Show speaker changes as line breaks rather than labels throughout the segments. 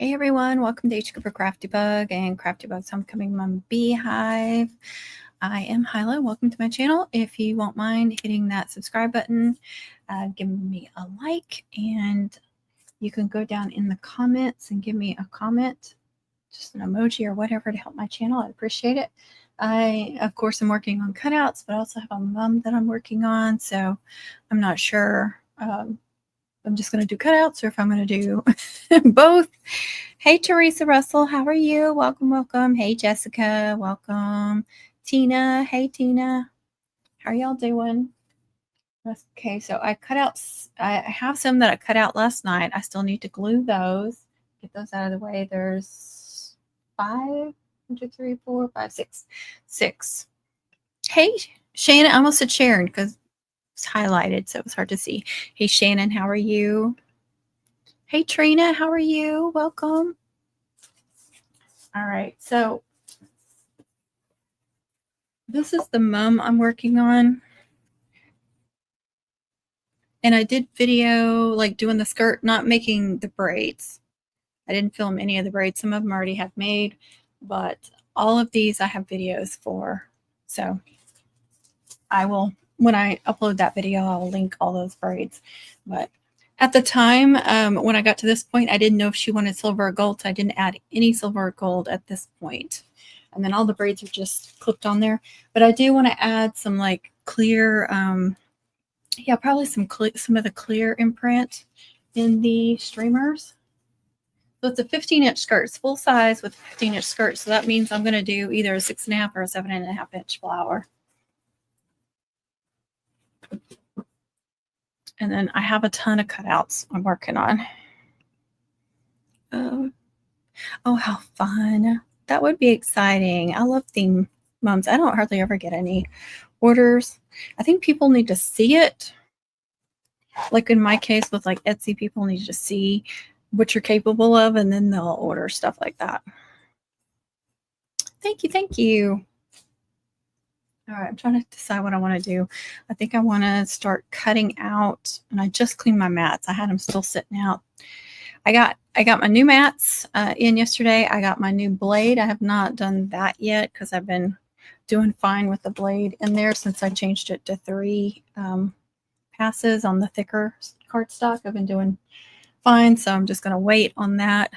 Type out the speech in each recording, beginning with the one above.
Hey everyone, welcome to H. Cooper Crafty Bug and Crafty Bug's Homecoming Mom Beehive. I am Hyla. Welcome to my channel. If you won't mind hitting that subscribe button, give me a like, and you can go down in the comments and give me a comment, just an emoji or whatever to help my channel. I appreciate it. I, of course, am working on cutouts, but I also have a mum that I'm working on, so I'm not sure. I'm just going to do cutouts or if I'm going to do both. Hey, Teresa Russell, how are you? Welcome, welcome. Hey, Jessica, welcome. Tina, hey, Tina. How are y'all doing? Okay, so I cut out, I have some that I cut out last night. I still need to glue those, get those out of the way. There's 5, 1, 2, 3, 4, 5, 6. 6. Hey, Shannon, I almost said Sharon because it's highlighted, so it was hard to see. Hey, Shannon, how are you? Hey, Trina, how are you? Welcome. All right, so this is the mum I'm working on. And I did video like doing the skirt, not making the braids. I didn't film any of the braids. Some of them I already have made, but all of these I have videos for. So I will, when I upload that video, I'll link all those braids. But at the time, when I got to this point, I didn't know if she wanted silver or gold. So I didn't add any silver or gold at this point. And then all the braids are just clipped on there. But I do want to add some like clear, yeah, probably some of the clear imprint in the streamers. So it's a 15-inch skirt. It's full size with a 15-inch skirt. So that means I'm going to do either a 6.5 or a 7.5-inch flower. And then I have a ton of cutouts I'm working on. Oh, how fun. That would be exciting. I love theme mums. I don't hardly ever get any orders. I think people need to see it. Like in my case with like Etsy, people need to see what you're capable of, and then they'll order stuff like that. Thank you. Thank you. All right, I'm trying to decide what I want to do. I think I want to start cutting out, and I just cleaned my mats. I had them still sitting out. I got my new mats in yesterday. I got my new blade. I have not done that yet because I've been doing fine with the blade in there since I changed it to 3 passes on the thicker cardstock. I've been doing fine, so I'm just going to wait on that.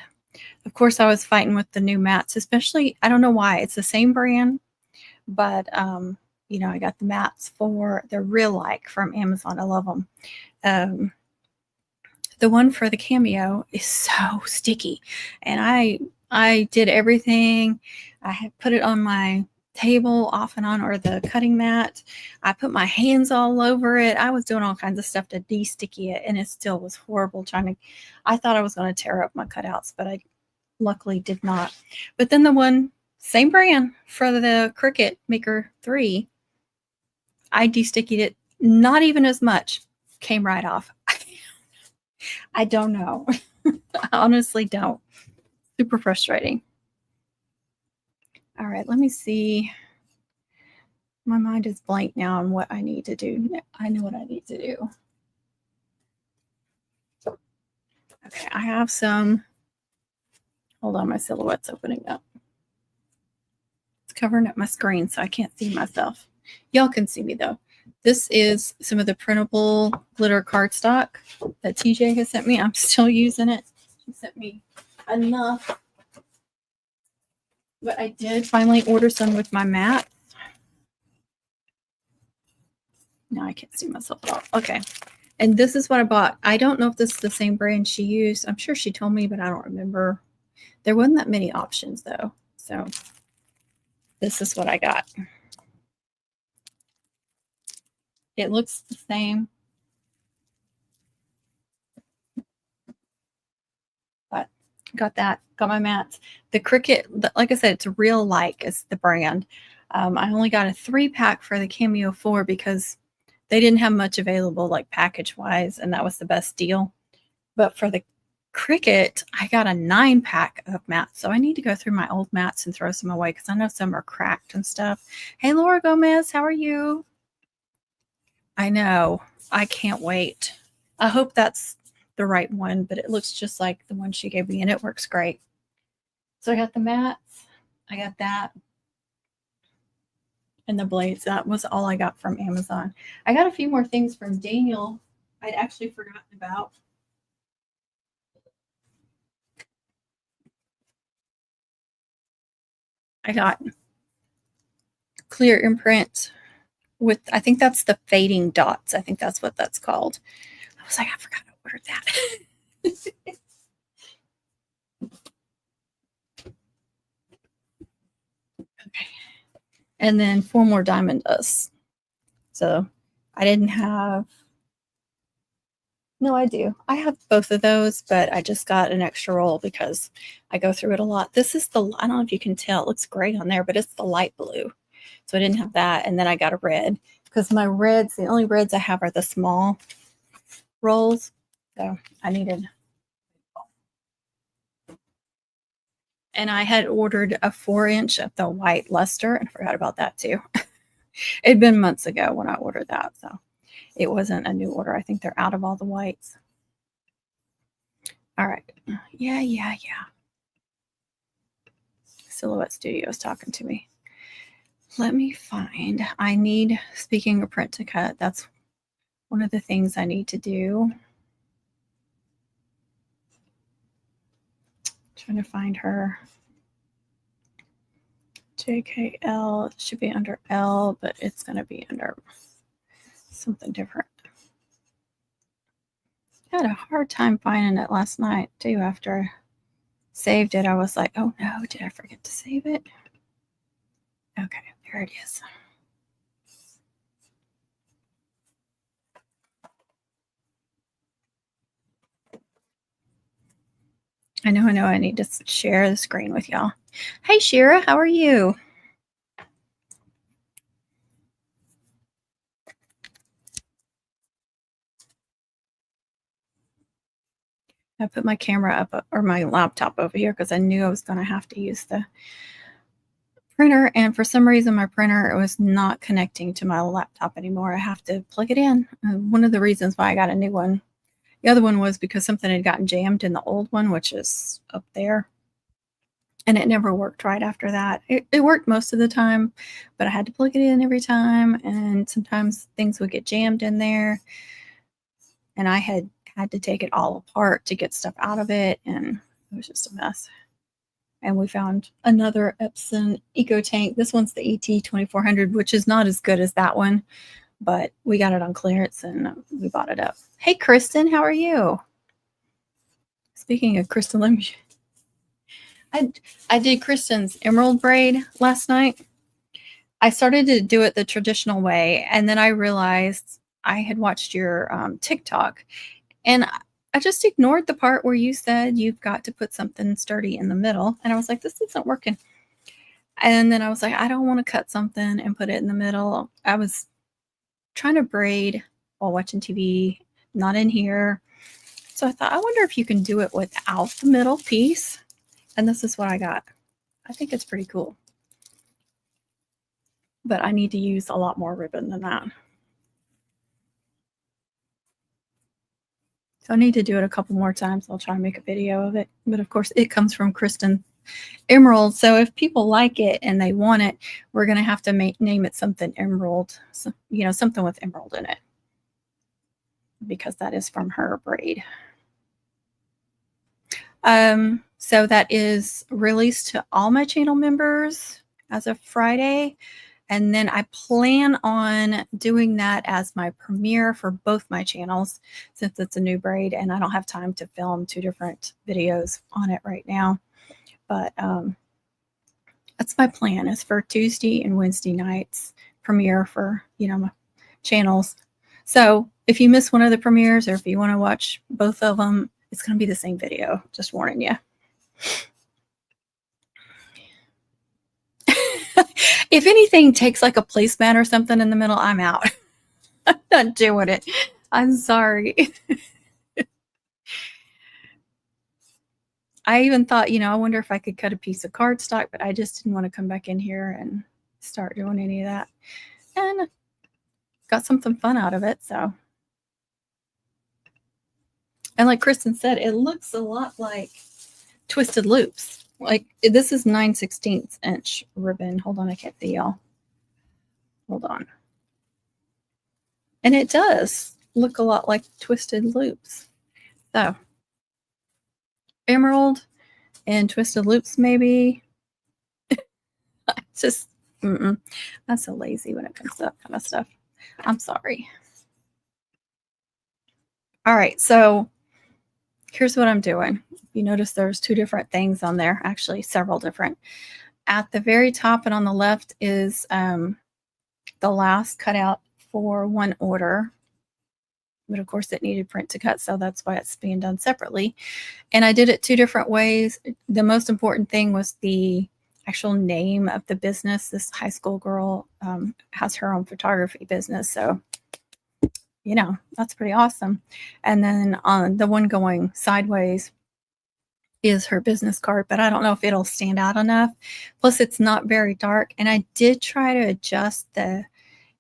Of course, I was fighting with the new mats, especially, I don't know why. It's the same brand, but, you know, I got the mats they're Real Like from Amazon. I love them. The one for the Cameo is so sticky, and I did everything. I had put it on my table off and on, or the cutting mat. I put my hands all over it. I was doing all kinds of stuff to de-sticky it, and it still was horrible I thought I was going to tear up my cutouts, but I luckily did not. But then the one, same brand for the Cricut Maker 3, I de-stickied it, not even as much, came right off. I don't know. I honestly don't. Super frustrating. All right, let me see. My mind is blank now on what I need to do. I know what I need to do. Okay, I have some. Hold on, my silhouette's opening up. It's covering up my screen, so I can't see myself. Y'all can see me, though. This is some of the printable glitter cardstock that TJ has sent me. I'm still using it. She sent me enough. But I did finally order some with my mat. Now I can't see myself at all. Okay. And this is what I bought. I don't know if this is the same brand she used. I'm sure she told me, but I don't remember. There wasn't that many options, though. So this is what I got. It looks the same. But got that. Got my mats. The Cricut, like I said, it's Real Like is the brand. I only got a 3-pack for the Cameo 4 because they didn't have much available, like package-wise, and that was the best deal. But for the Cricut, I got a 9-pack of mats. So I need to go through my old mats and throw some away because I know some are cracked and stuff. Hey, Laura Gomez, how are you? I know. I can't wait. I hope that's the right one, but it looks just like the one she gave me and it works great. So I got the mats, I got that, and the blades. That was all I got from Amazon. I got a few more things from Daniel I'd actually forgotten about. I got clear imprint with, I think that's the fading dots. I think that's what that's called. I was like, I forgot to order that. Okay. And then 4 more diamond dust. So I didn't have, no, I do. I have both of those, but I just got an extra roll because I go through it a lot. This is the, I don't know if you can tell, it looks great on there, but it's the light blue. So I didn't have that. And then I got a red because my reds, the only reds I have are the small rolls. So I needed, and I had ordered a 4-inch of the white luster and I forgot about that too. It'd been months ago when I ordered that. So it wasn't a new order. I think they're out of all the whites. All right. Yeah. Silhouette Studio is talking to me. Let me find, I need, speaking of print to cut, that's one of the things I need to do. Trying to find her. JKL should be under L, but it's going to be under something different. I had a hard time finding it last night too. After I saved it, I was like, oh no, did I forget to save it? Okay, there it is. I know. I need to share the screen with y'all. Hey, Shira, how are you? I put my camera up, or my laptop over here, because I knew I was going to have to use the printer. And for some reason, my printer was not connecting to my laptop anymore. I have to plug it in. One of the reasons why I got a new one. The other one was because something had gotten jammed in the old one, which is up there. And it never worked right after that. It worked most of the time, but I had to plug it in every time. And sometimes things would get jammed in there. And I had to take it all apart to get stuff out of it. And it was just a mess. And we found another Epson Eco Tank. This one's the ET2400, which is not as good as that one, but we got it on clearance and we bought it up. Hey, Kristen, how are you? Speaking of Kristen, let me, I did Kristen's emerald braid last night. I started to do it the traditional way, and then I realized I had watched your TikTok, and I just ignored the part where you said you've got to put something sturdy in the middle, and I was like, this isn't working. And then I was like, I don't want to cut something and put it in the middle. I was trying to braid while watching TV, not in here. So I thought, I wonder if you can do it without the middle piece. And this is what I got. I think it's pretty cool. But I need to use a lot more ribbon than that. So I need to do it a couple more times. I'll try and make a video of it. But of course, it comes from Kristen Emerald. So if people like it and they want it, we're going to have to name it something emerald. So, you know, something with emerald in it. Because that is from her braid. So that is released to all my channel members as of Friday. And then I plan on doing that as my premiere for both my channels, since it's a new braid and I don't have time to film 2 different videos on it right now. But that's my plan, is for Tuesday and Wednesday nights premiere for, you know, my channels. So if you miss one of the premieres, or if you want to watch both of them, it's going to be the same video, just warning you. If anything takes like a placemat or something in the middle, I'm out. I'm not doing it. I'm sorry. I even thought, you know, I wonder if I could cut a piece of cardstock, but I just didn't want to come back in here and start doing any of that. And got something fun out of it, so. And like Kristen said, it looks a lot like Twisted Loops. Like this is 9/16 inch ribbon. Hold on, I can't see y'all. Hold on. And it does look a lot like Twisted Loops. So Emerald and Twisted Loops, maybe. Just, I'm so lazy when it comes to that kind of stuff. I'm sorry. All right, so here's what I'm doing. You notice there's two different things on there, actually several different. At the very top and on the left is the last cutout for one order. But of course it needed print to cut, so that's why it's being done separately. And I did it two different ways. The most important thing was the actual name of the business. This high school girl has her own photography business, so you know, that's pretty awesome. And then on the one going sideways is her business card, but I don't know if it'll stand out enough. Plus it's not very dark. And I did try to adjust the,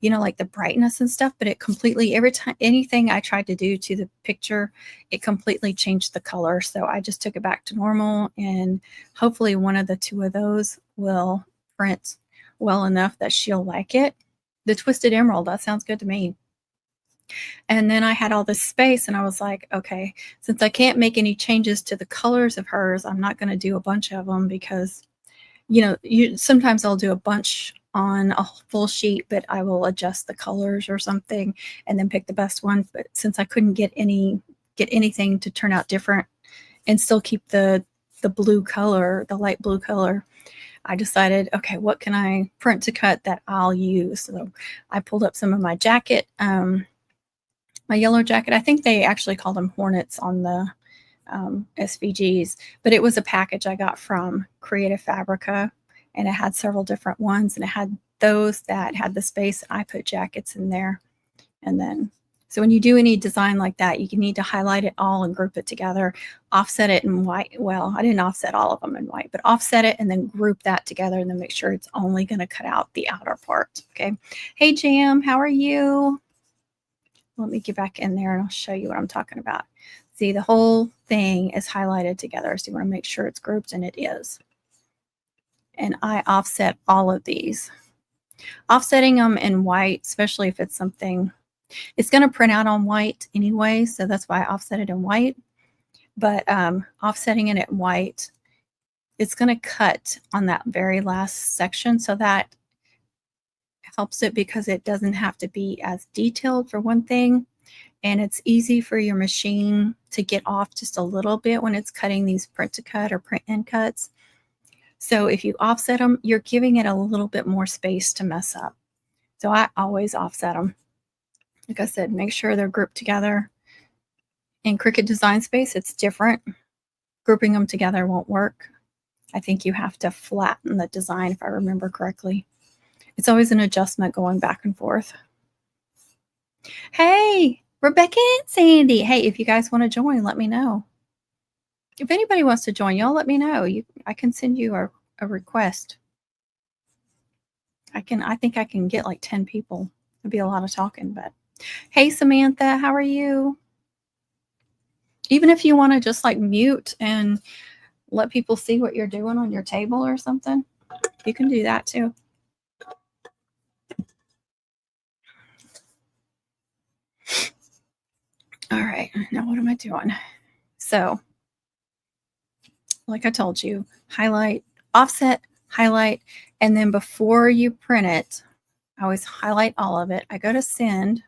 you know, like the brightness and stuff, but it completely, every time, anything I tried to do to the picture, it completely changed the color. So I just took it back to normal, and hopefully one of the two of those will print well enough that she'll like it. The Twisted Emerald, that sounds good to me. And then I had all this space, and I was like, okay, since I can't make any changes to the colors of hers, I'm not going to do a bunch of them because, you know, sometimes I'll do a bunch on a full sheet, but I will adjust the colors or something and then pick the best ones. But since I couldn't get anything to turn out different and still keep the blue color, the light blue color, I decided, okay, what can I print to cut that I'll use? So I pulled up some of my jacket, my yellow jacket. I think they actually call them Hornets on the SVGs, but it was a package I got from Creative Fabrica, and it had several different ones, and it had those that had the space. I put jackets in there. And then, so when you do any design like that, you need to highlight it all and group it together, offset it in white. Well, I didn't offset all of them in white, but offset it and then group that together, and then make sure it's only going to cut out the outer part. Okay. Hey, Jam, how are you? Let me get back in there and I'll show you what I'm talking about. See, the whole thing is highlighted together, so you want to make sure it's grouped, and it is. And I offset all of these. Offsetting them in white, especially if it's something, it's going to print out on white anyway, so that's why I offset it in white. But offsetting it in white, it's going to cut on that very last section, so that helps it because it doesn't have to be as detailed, for one thing, and it's easy for your machine to get off just a little bit when it's cutting these print to cut or print in cuts. So if you offset them, you're giving it a little bit more space to mess up. So I always offset them. Like I said, make sure they're grouped together. In Cricut Design Space, it's different. Grouping them together won't work. I think you have to flatten the design, if I remember correctly. It's always an adjustment going back and forth. Hey, Rebecca and Sandy. Hey, if you guys want to join, let me know. If anybody wants to join, y'all let me know. I can send you a request. I think I can get like 10 people. It'd be a lot of talking, but hey, Samantha, how are you? Even if you want to just like mute and let people see what you're doing on your table or something, you can do that too. All right, now what am I doing? So, like I told you, highlight, offset, highlight, and then before you print it, I always highlight all of it. I go to send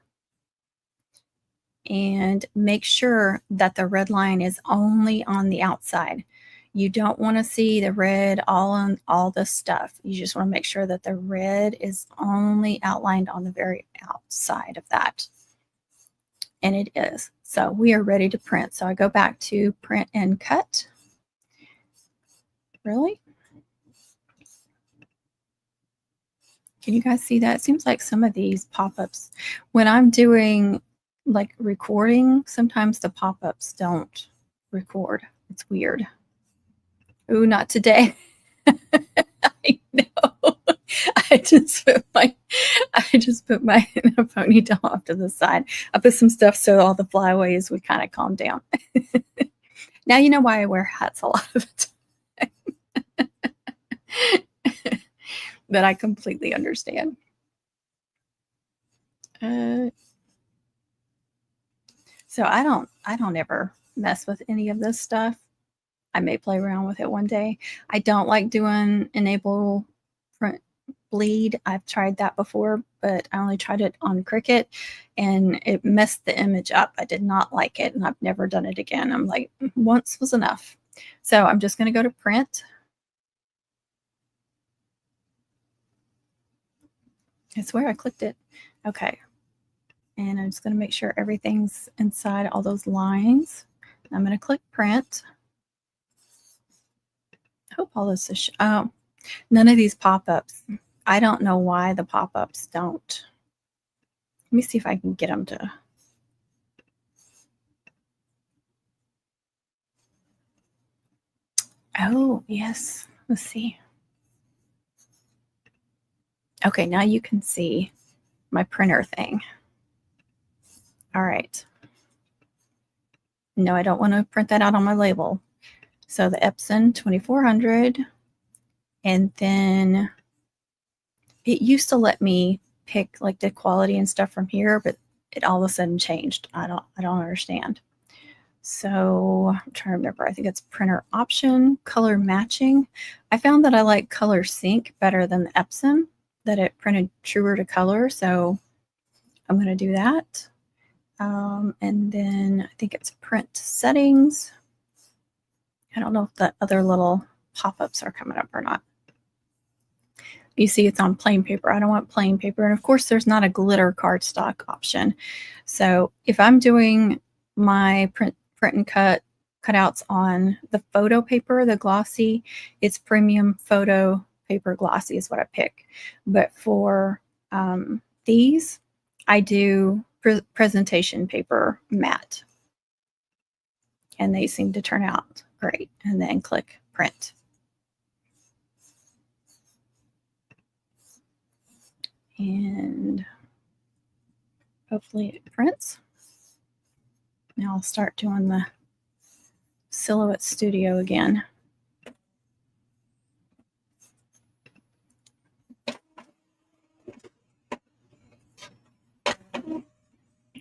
and make sure that the red line is only on the outside. You don't want to see the red all on all this stuff. You just want to make sure that the red is only outlined on the very outside of that. And it is. So we are ready to print. So I go back to print and cut. Really? Can you guys see that? It seems like some of these pop-ups, when I'm doing like recording, sometimes the pop-ups don't record. It's weird. Ooh, not today. I know. I just put I just put my ponytail off to the side. I put some stuff so all the flyaways would kind of calm down. Now you know why I wear hats a lot of the time. But I completely understand. So I don't ever mess with any of this stuff. I may play around with it one day. I don't like doing enable print bleed. I've tried that before, but I only tried it on Cricut and it messed the image up. I did not like it and I've never done it again. I'm like, once was enough. So I'm just going to go to print. It's where I clicked it. Okay. And I'm just going to make sure everything's inside all those lines. I'm going to click print. I hope all this is, oh, none of these pop-ups. I don't know why the pop-ups don't. Let me see if I can get them to. Oh, yes. Let's see. Okay, now you can see my printer thing. All right. No, I don't want to print that out on my label. So the Epson 2400. And then it used to let me pick like the quality and stuff from here, but it all of a sudden changed. I don't understand. So I'm trying to remember. I think it's printer option, color matching. I found that I like color sync better than the Epson, that it printed truer to color. So I'm going to do that. And then I think it's print settings. I don't know if the other little pop-ups are coming up or not. You see it's on plain paper. I don't want plain paper. And of course, there's not a glitter cardstock option. So if I'm doing my print and cut cutouts on the photo paper, the glossy, it's premium photo paper glossy is what I pick. But for these, I do presentation paper matte. And they seem to turn out great. And then click print. And hopefully it prints. Now I'll start doing the Silhouette Studio again.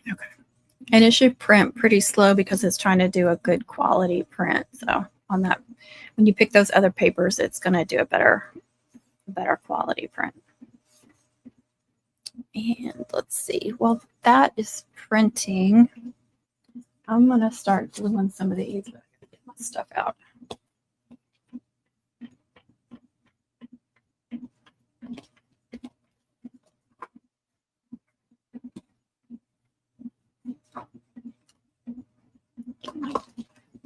Okay. And it should print pretty slow because it's trying to do a good quality print. So on that, when you pick those other papers, it's going to do a better quality print. And let's see. Well, that is printing. I'm going to start gluing some of these. But I gotta get my stuff out.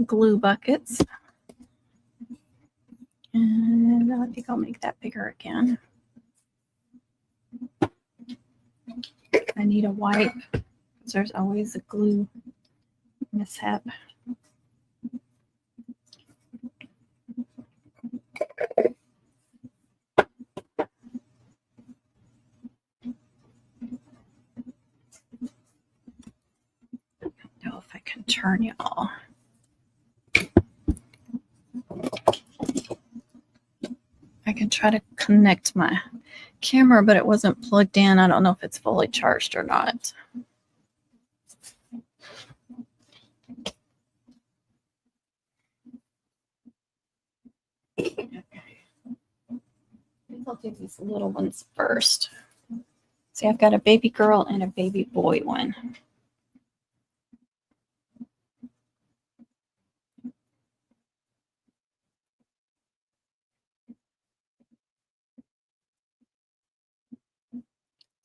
Glue buckets. And I think I'll make that bigger again. I need a wipe because there's always a glue mishap. I don't know if I can turn y'all. I can try to connect my camera, but it wasn't plugged in. I don't know if it's fully charged or not. Okay. I'll do these little ones first. See, I've got a baby girl and a baby boy one.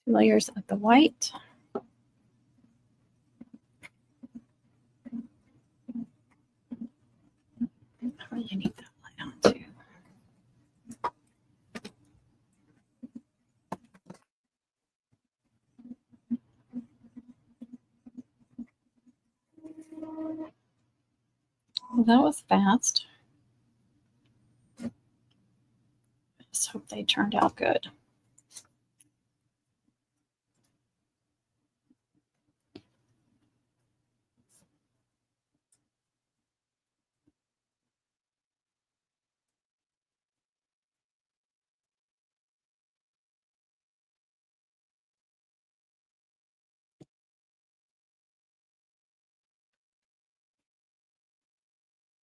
Layers of the white. Oh, you need that light on too. Well, that was fast. I just hope they turned out good.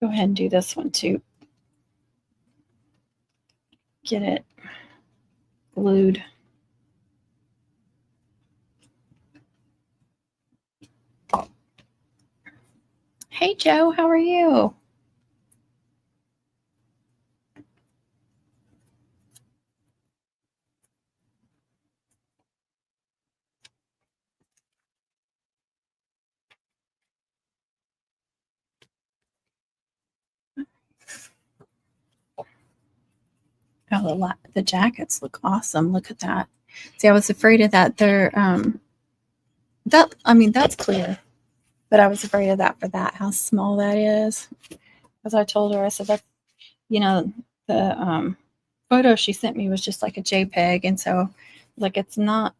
Go ahead and do this one too. Get it glued. Hey Joe, how are you? Oh, the jackets look awesome. Look at that. See, I was afraid of that. They're that's clear, but I was afraid of that for that, how small that is. As I told her, I said that, the photo she sent me was just like a JPEG, and so like it's not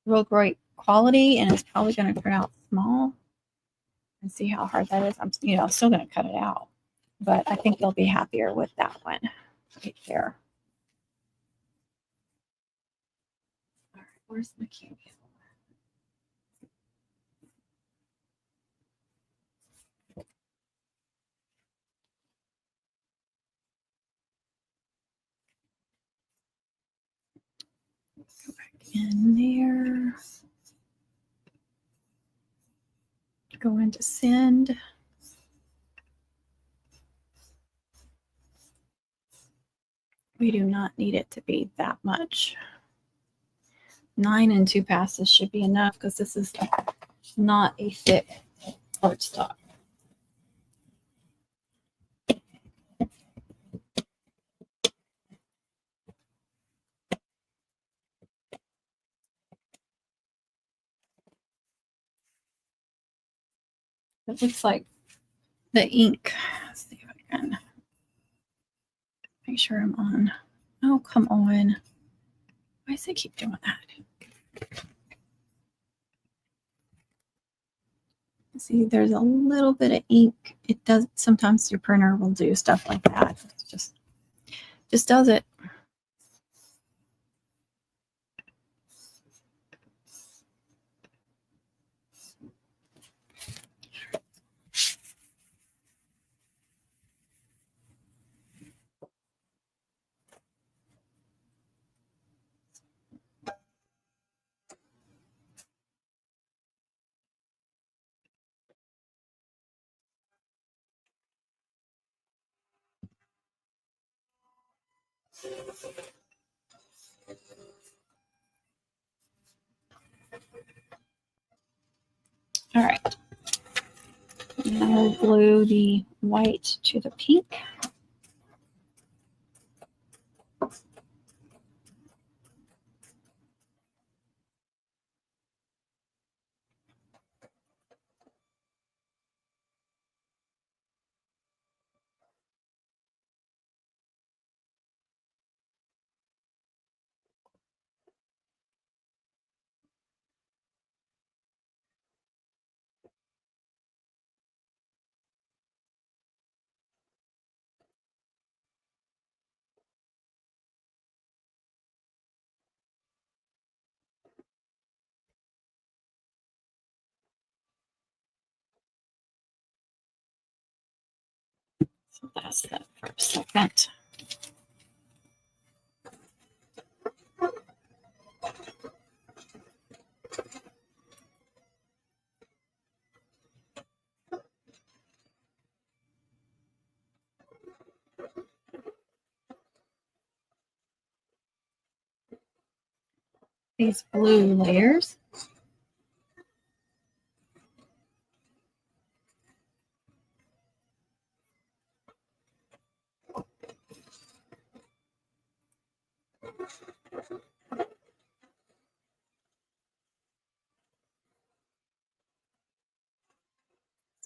real great quality, and it's probably going to turn out small. And see how hard that is. I'm still going to cut it out, but I think they'll be happier with that one right there. All right, where's my camera? Go back in there. Go into send. We do not need it to be that much. 9 and 2 passes should be enough because this is not a thick cardstock. It looks like the ink. Let's see if I can make sure I'm on. Oh, come on. Why does it keep doing that? See, there's a little bit of ink. It does, sometimes your printer will do stuff like that. It just does it. All right. And I will glue the white to the pink. So that's that for a second. These blue layers.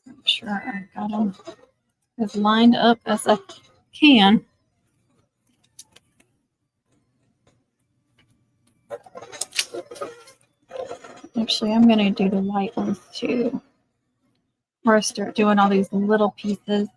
Make sure I've got them as lined up as I can. Actually, I'm going to do the white ones too. Before I start doing all these little pieces.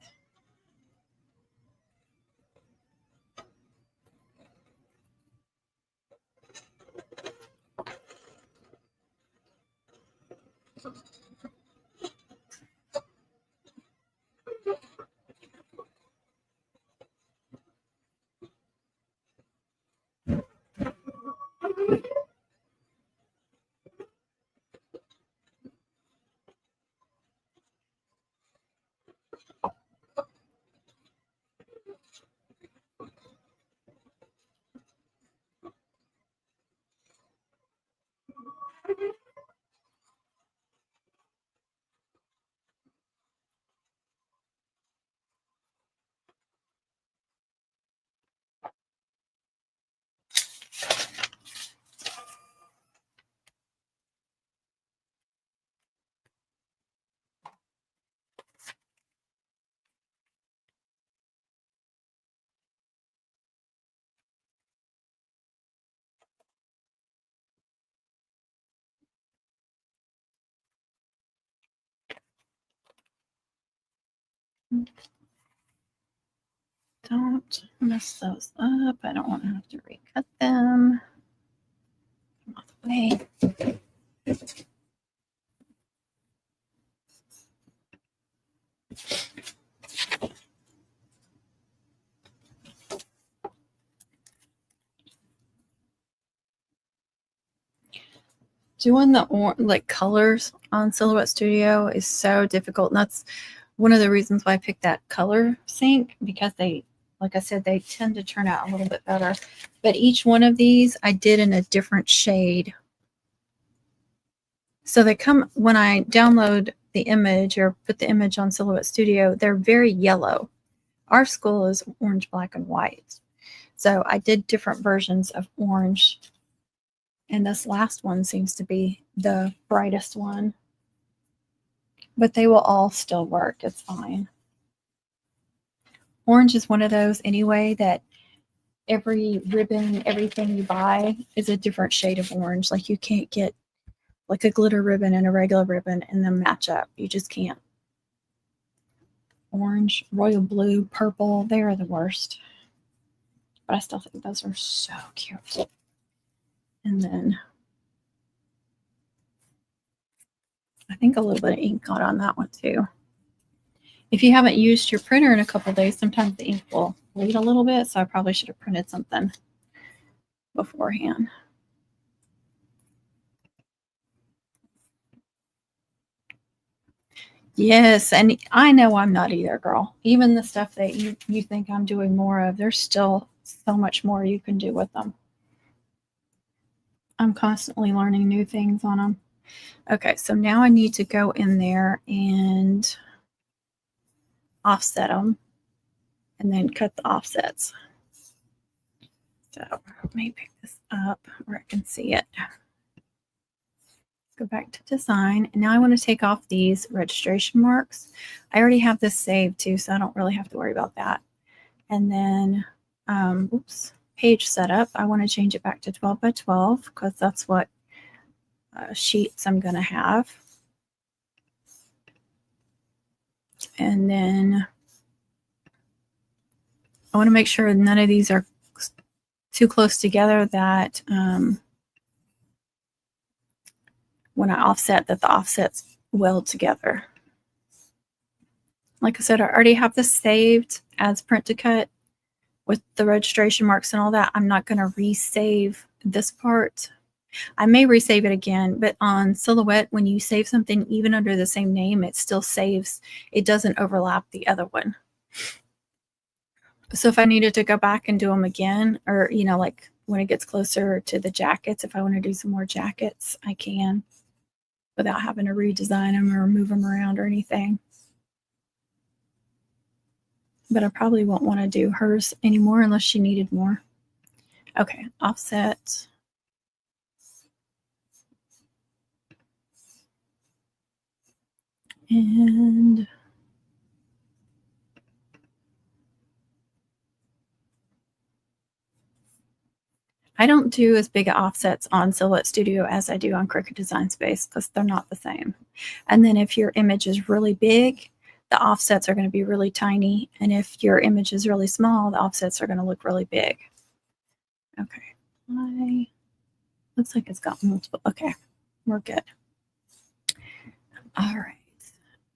Don't mess those up. I don't want to have to recut them. Come out the way. Doing the like colors on Silhouette Studio is so difficult, and that's one of the reasons why I picked that color sync, because they, like I said, they tend to turn out a little bit better. But each one of these I did in a different shade. So they come, when I download the image or put the image on Silhouette Studio, they're very yellow. Our school is orange, black, and white. So I did different versions of orange. And this last one seems to be the brightest one. But they will all still work. It's fine. Orange is one of those anyway that every ribbon, everything you buy is a different shade of orange. Like you can't get like a glitter ribbon and a regular ribbon and then match up. You just can't. Orange, royal blue, purple, they are the worst. But I still think those are so cute. And then I think a little bit of ink got on that one too. If you haven't used your printer in a couple of days, sometimes the ink will bleed a little bit. So I probably should have printed something beforehand. Yes, and I know I'm not either, girl. Even the stuff that you think I'm doing more of, there's still so much more you can do with them. I'm constantly learning new things on them. Okay, so now I need to go in there and offset them and then cut the offsets. So let me pick this up where I can see it. Go back to design. And now I want to take off these registration marks. I already have this saved too, so I don't really have to worry about that. And then, page setup. I want to change it back to 12 by 12 because that's what sheets I'm going to have. And then I want to make sure none of these are too close together, that when I offset, that the offsets weld together. Like I said, I already have this saved as Print to Cut with the registration marks and all that. I'm not going to resave this part. I may resave it again, but on Silhouette, when you save something even under the same name, it still saves. It doesn't overlap the other one. So if I needed to go back and do them again, or, you know, like when it gets closer to the jackets, if I want to do some more jackets, I can, without having to redesign them or move them around or anything. But I probably won't want to do hers anymore unless she needed more. Okay, offset. And I don't do as big offsets on Silhouette Studio as I do on Cricut Design Space because they're not the same. And then if your image is really big, the offsets are going to be really tiny. And if your image is really small, the offsets are going to look really big. Okay. Looks like it's got multiple. Okay, we're good. All right.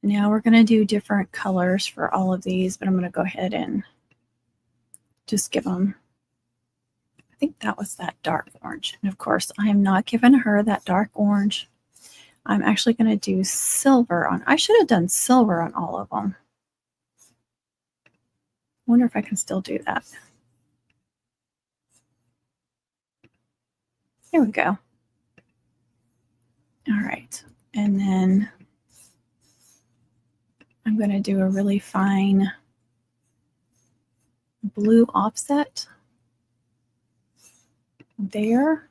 Now we're going to do different colors for all of these, but I'm going to go ahead and just give them, I think that was that dark orange. And of course, I am not giving her that dark orange. I'm actually going to do silver on. I should have done silver on all of them. I wonder if I can still do that. There we go. All right. And then I'm going to do a really fine blue offset there.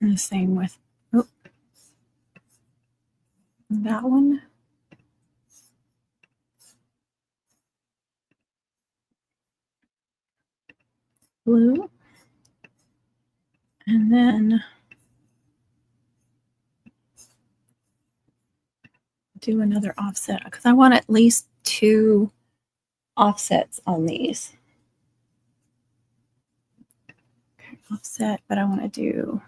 And the same with that one. Blue. And then do another offset because I want at least 2 offsets on these. Okay, offset, but I want to do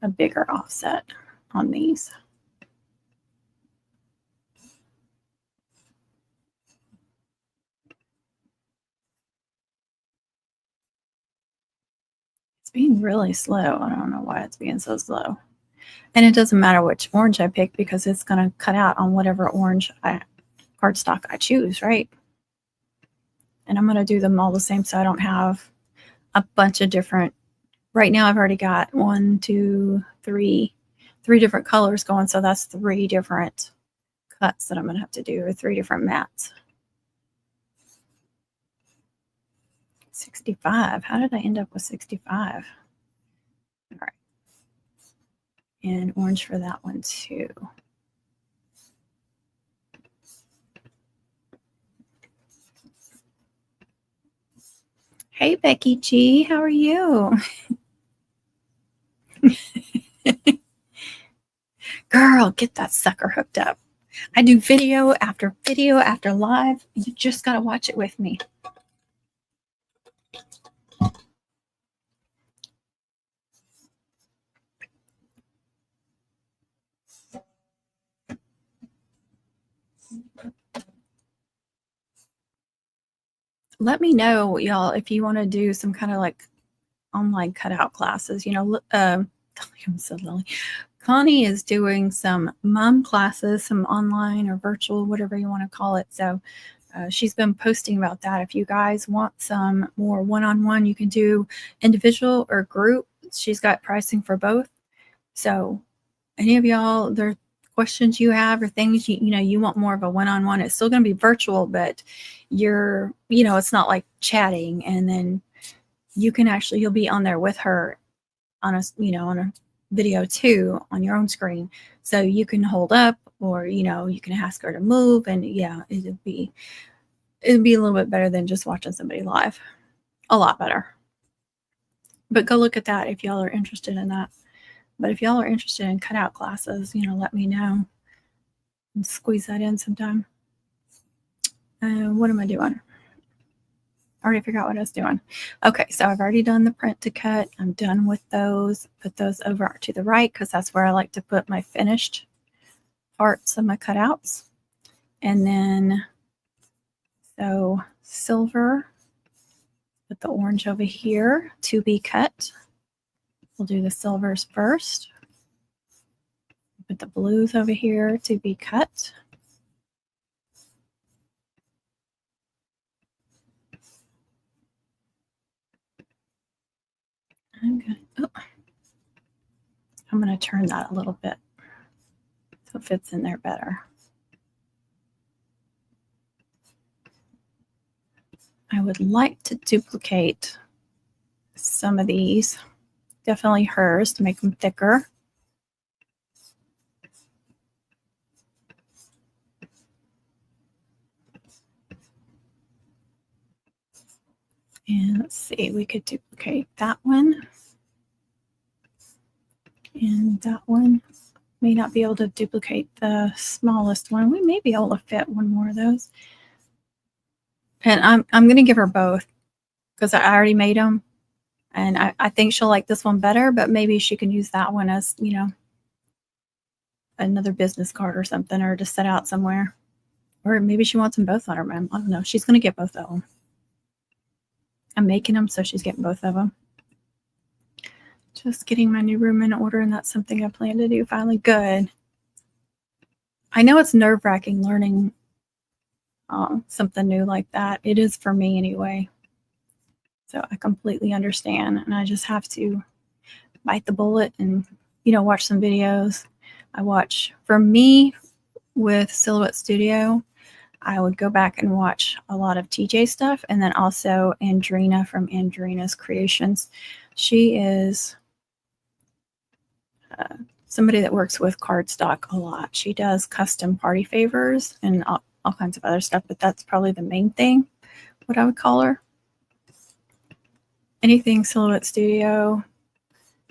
a bigger offset on these. It's being really slow. I don't know why it's being so slow. And it doesn't matter which orange I pick because it's going to cut out on whatever orange cardstock I choose, right? And I'm going to do them all the same so I don't have a bunch of different. Right now I've already got 1, 2, 3 different colors going, so that's 3 different cuts that I'm going to have to do, or 3 different mats. 65. How did I end up with 65? All right. And orange for that one too. Hey, Becky G, how are you? Girl, get that sucker hooked up. I do video after live. You just got to watch it with me. Let me know, y'all, if you want to do some kind of like online cutout classes. You know, I'm so Lily. Connie is doing some mom classes, some online or virtual, whatever you want to call it. So she's been posting about that. If you guys want some more one-on-one, you can do individual or group. She's got pricing for both. So any of y'all, there questions you have or things you want more of a one-on-one, it's still going to be virtual, but it's not like chatting, and then you can actually, you'll be on there with her on a video too on your own screen, so you can hold up, or you can ask her to move, and yeah, it'd be a little bit better than just watching somebody live. A lot better. But go look at that if y'all are interested in that. But if y'all are interested in cutout classes, let me know and squeeze that in sometime. What am I doing? I already forgot what I was doing. Okay, so I've already done the print to cut. I'm done with those. Put those over to the right because that's where I like to put my finished parts of my cutouts. And then, so silver, put the orange over here to be cut. We'll do the silvers first. Put the blues over here to be cut. I'm going to turn that a little bit so it fits in there better. I would like to duplicate some of these, definitely hers, to make them thicker. And let's see, we could duplicate that one. And that one. May not be able to duplicate the smallest one. We may be able to fit one more of those. And I'm going to give her both because I already made them. And I think she'll like this one better, but maybe she can use that one as, another business card or something, or to set out somewhere. Or maybe she wants them both on her room. I don't know. She's going to get both of them. I'm making them, so she's getting both of them. Just getting my new room in order, and that's something I plan to do finally. Good. I know it's nerve-wracking learning something new like that. It is for me anyway. So I completely understand, and I just have to bite the bullet and, watch some videos. I watch, for me, with Silhouette Studio, I would go back and watch a lot of TJ stuff, and then also Andrina from Andrina's Creations. She is somebody that works with cardstock a lot. She does custom party favors and all kinds of other stuff, but that's probably the main thing, what I would call her. Anything Silhouette Studio,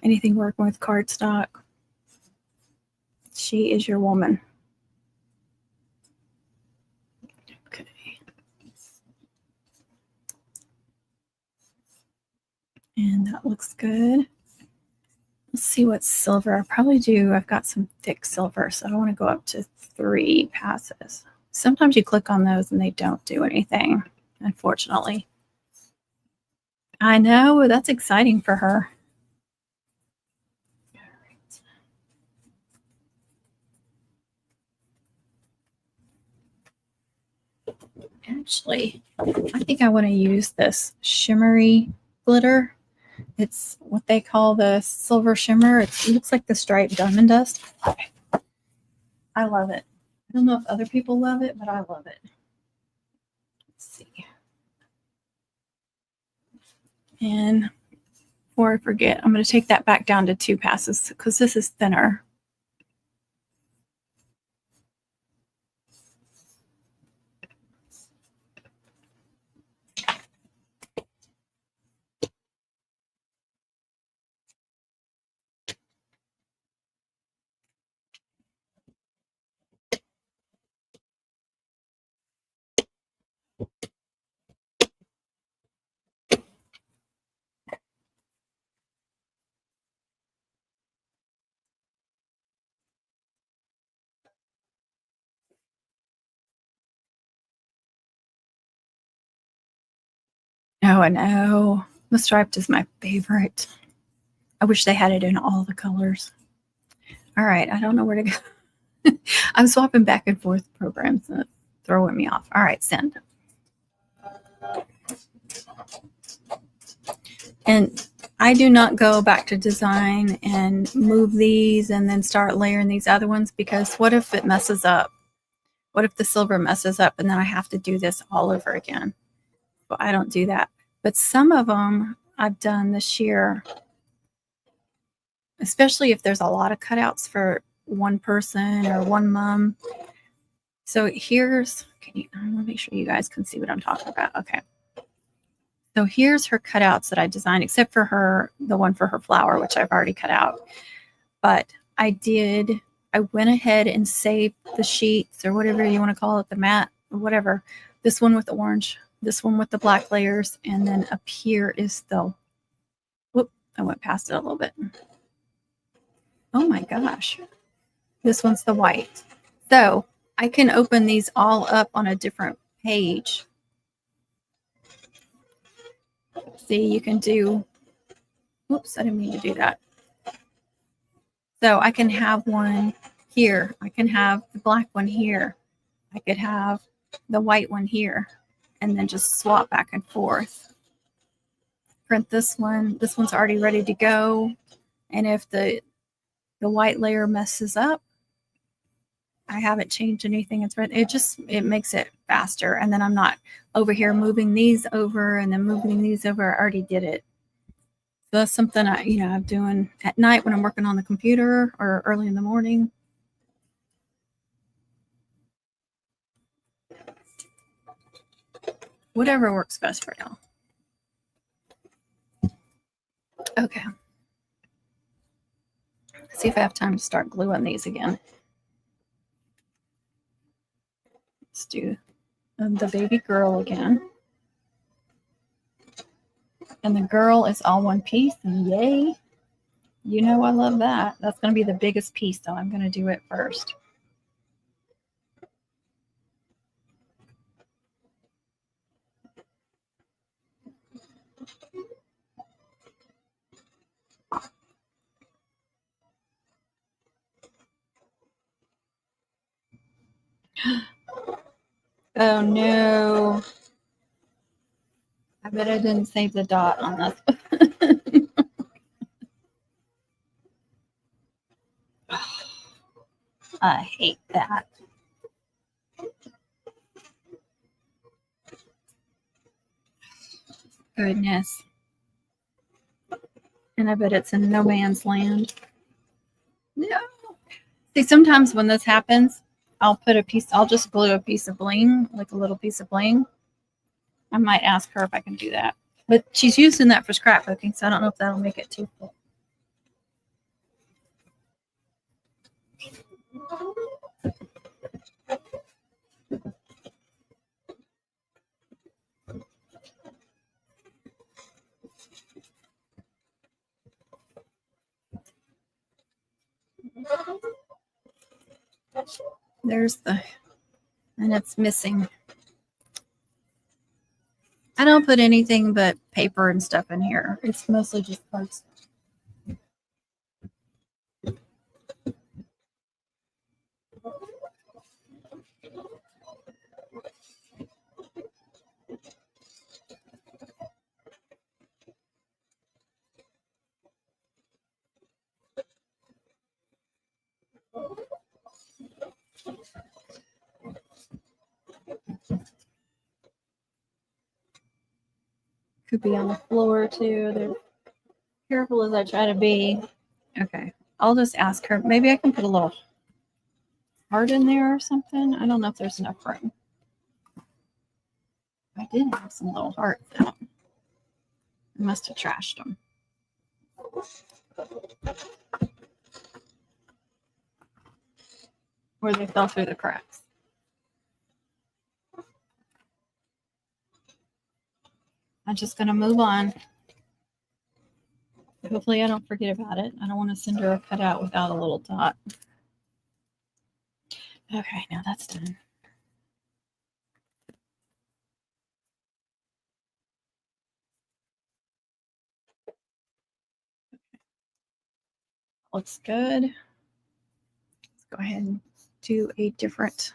Anything working with cardstock, she is your woman. Okay. And that looks good. Let's see what silver. I'll probably do, I've got some thick silver, so I want to go up to 3 passes. Sometimes you click on those and they don't do anything, unfortunately. I know, that's exciting for her. Actually, I think I want to use this shimmery glitter. It's what they call the silver shimmer. It looks like the striped diamond dust. I love it. I don't know if other people love it, but I love it. Let's see. And before I forget, I'm going to take that back down to 2 passes because this is thinner. Oh, I know. The striped is my favorite. I wish they had it in all the colors. All right, I don't know where to go. I'm swapping back and forth programs and it's throwing me off. All right, send. And I do not go back to design and move these and then start layering these other ones, because what if it messes up? What if the silver messes up and then I have to do this all over again? Well, I don't do that. But some of them I've done this year, especially if there's a lot of cutouts for one person or one mom. So here's, I want to make sure you guys can see what I'm talking about. Okay. So here's her cutouts that I designed, except for the one for her flower, which I've already cut out. But I went ahead and saved the sheets, or whatever you want to call it, the mat, or whatever. This one with the orange, this one with the black layers, and then up here is the, whoop, I went past it a little bit. Oh my gosh. This one's the white. So I can open these all up on a different page. See, you can do, whoops, I didn't mean to do that. So I can have one here. I can have the black one here. I could have the white one here, and then just swap back and forth. Print this one. This one's already ready to go. And if the white layer messes up, I haven't changed anything. It makes it faster. And then I'm not over here moving these over and then moving these over. I already did it. So that's something I'm doing at night when I'm working on the computer or early in the morning. Whatever works best for y'all. Okay. Let's see if I have time to start gluing these again. Let's do the baby girl again. And the girl is all one piece. Yay. You know I love that. That's going to be the biggest piece, so I'm going to do it first. Oh no. I bet I didn't save the dot on this. I hate that. Goodness. And I bet it's in no man's land. No. See, sometimes when this happens, I'll just glue a piece of bling, like a little piece of bling. I might ask her if I can do that. But she's using that for scrapbooking, so I don't know if that'll make it too full. There's and it's missing. I don't put anything but paper and stuff in here. It's mostly just cardstock. Could be on the floor too. They're careful as I try to be. Okay, I'll just ask her. Maybe I can put a little heart in there or something. I don't know if there's enough room. I did have some little hearts out. I must have trashed them. Or they fell through the cracks. I'm just going to move on. Hopefully I don't forget about it. I don't want to send her a cutout without a little dot. Okay, now that's done. Looks good. Let's go ahead and do a different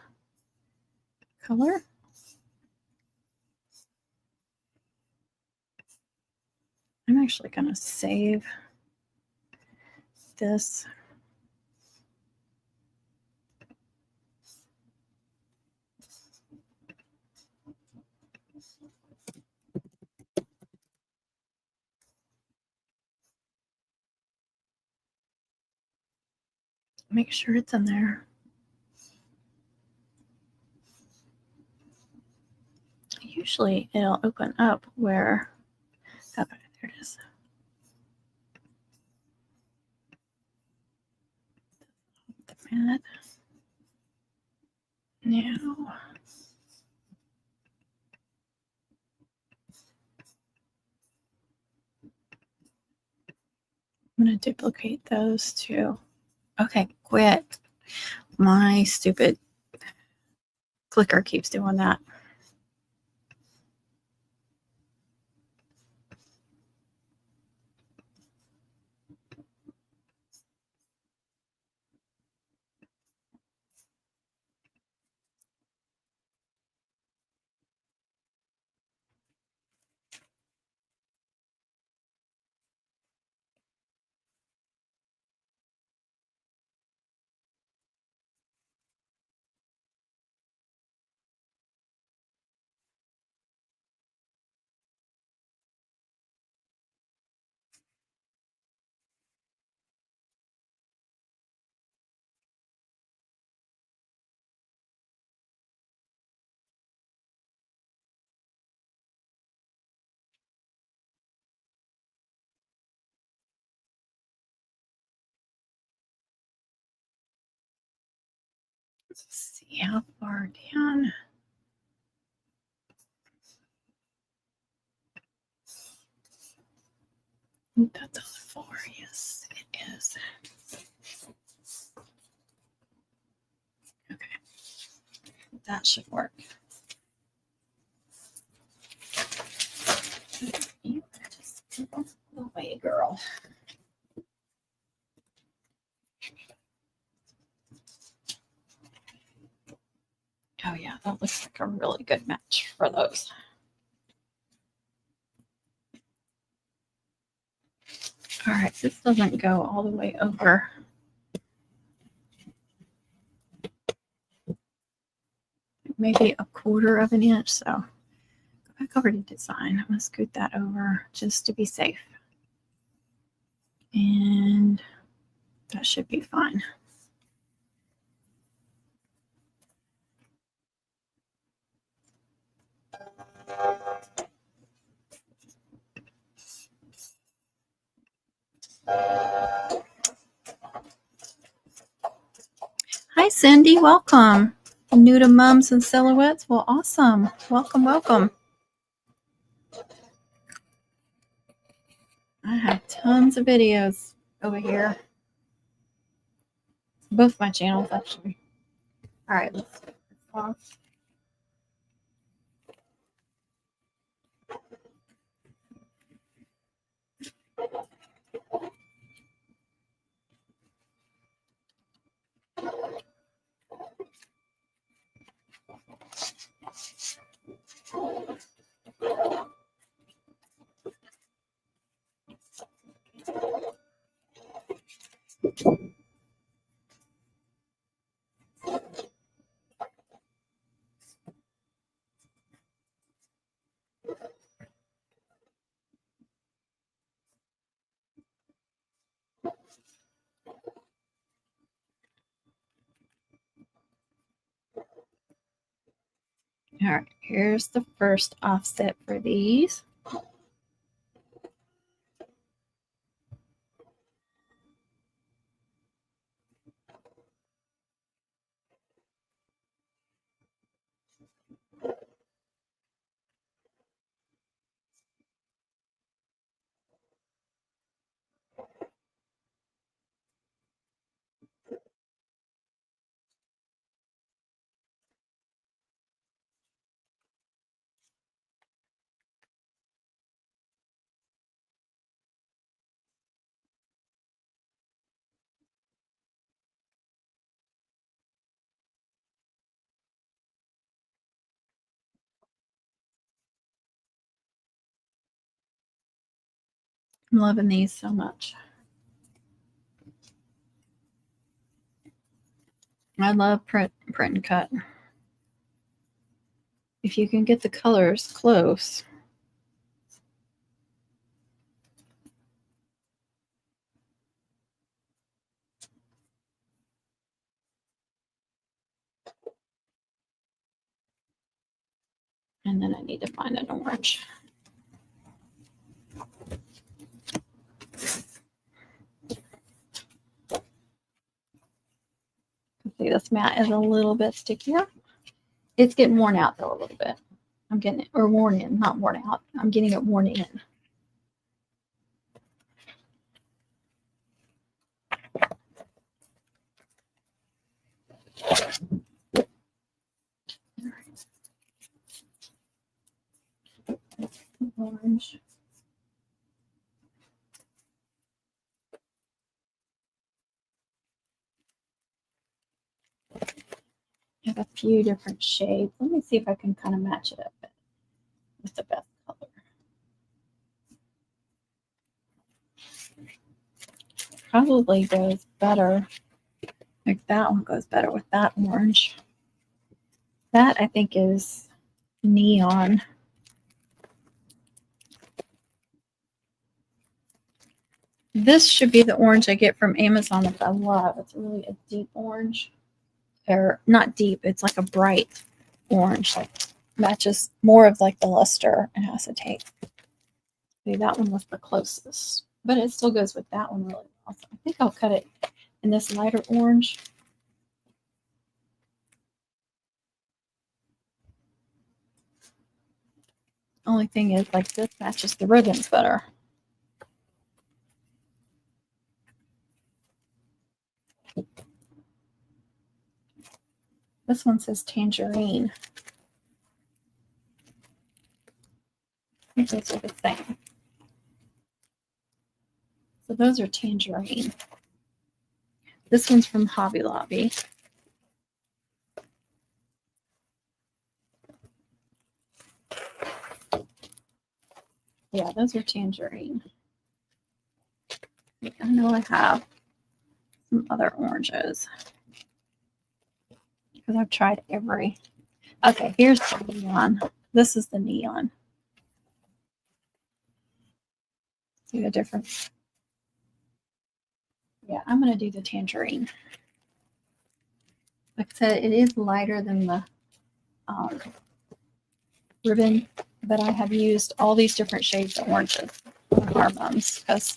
color. I'm actually going to save this. Make sure it's in there. Usually it'll open up where, okay, there it is. The mat. Now, I'm going to duplicate those two. Okay, quit. My stupid clicker keeps doing that. Let's see how far down. That's on the floor. Yes, it is. Okay, that should work. You just go away, girl. Oh yeah, that looks like a really good match for those. All right, this doesn't go all the way over. Maybe a quarter of an inch. So go back over to design. I'm going to scoot that over just to be safe. And that should be fine. Hi, Cindy. Welcome. New to Mums and Silhouettes. Well, awesome. Welcome, welcome. I have tons of videos over here. Both my channels, actually. All right, let's take this off. All right, here's the first offset for these. I'm loving these so much. I love print and cut. If you can get the colors close. And then I need to find an orange. See, this mat is a little bit stickier. It's getting worn out though a little bit. I'm getting it, or worn in, not worn out. I'm getting it worn in. Orange. I have a few different shades. Let me see if I can kind of match it up with the best color. Probably goes better. Like that one goes better with that orange. That I think is neon. This should be the orange I get from Amazon that I love. It's really a deep orange. Or not deep, it's like a bright orange. Like matches more of like the luster it has to take. See, that one was the closest. But it still goes with that one really well. So I think I'll cut it in this lighter orange. Only thing is, like, this matches the ribbons better. This one says tangerine. I think those are the same. So those are tangerine. This one's from Hobby Lobby. Yeah, those are tangerine. I know I have some other oranges because I've tried every. Okay, here's the neon. This is the neon. See the difference? Yeah, I'm going to do the tangerine. Like I said, it is lighter than the ribbon, but I have used all these different shades of oranges on our mums because,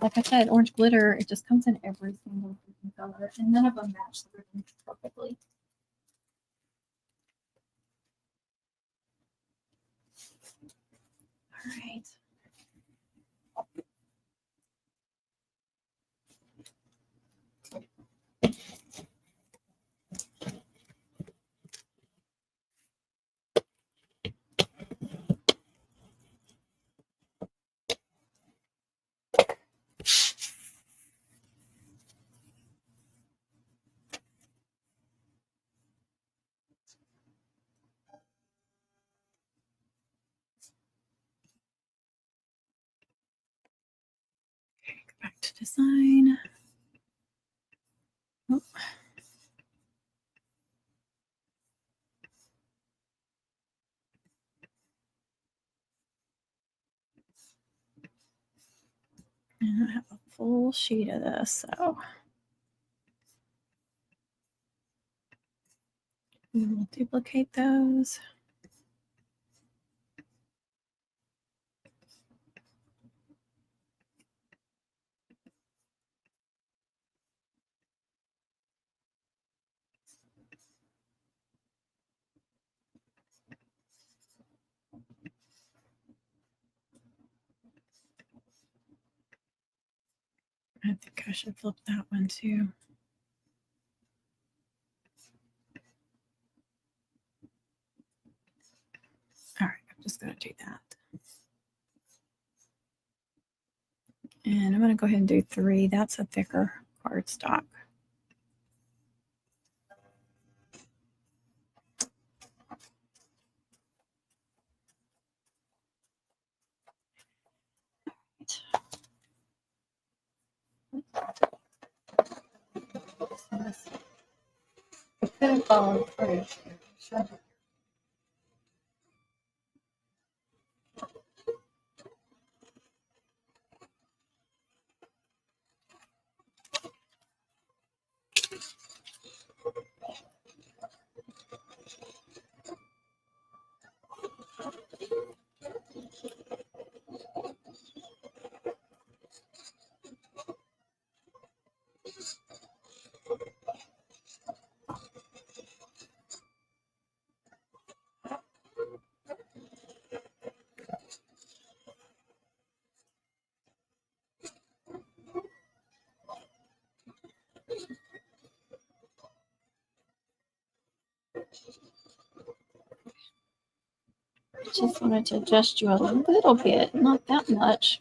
like I said, orange glitter, it just comes in every single color, and none of them match the ribbon perfectly. All right. Okay, go back to design. Oh. And I have a full sheet of this, so we will duplicate those. I think I should flip that one too. All right, I'm just going to do that. And I'm going to go ahead and do 3. That's a thicker cardstock. I could have followed through. Just wanted to adjust you a little bit, not that much.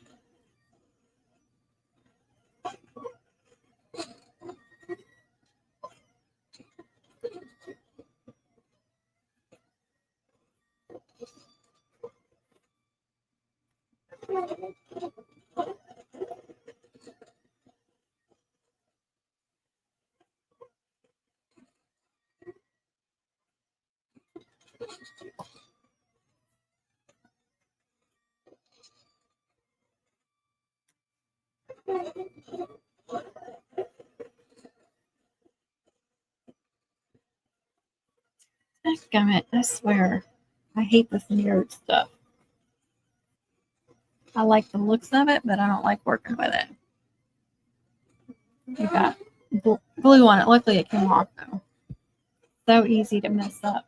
Dadgummit, I swear. I hate this mirrored stuff. I like the looks of it, but I don't like working with it. You got glue on it. Luckily it came off though. So easy to mess up.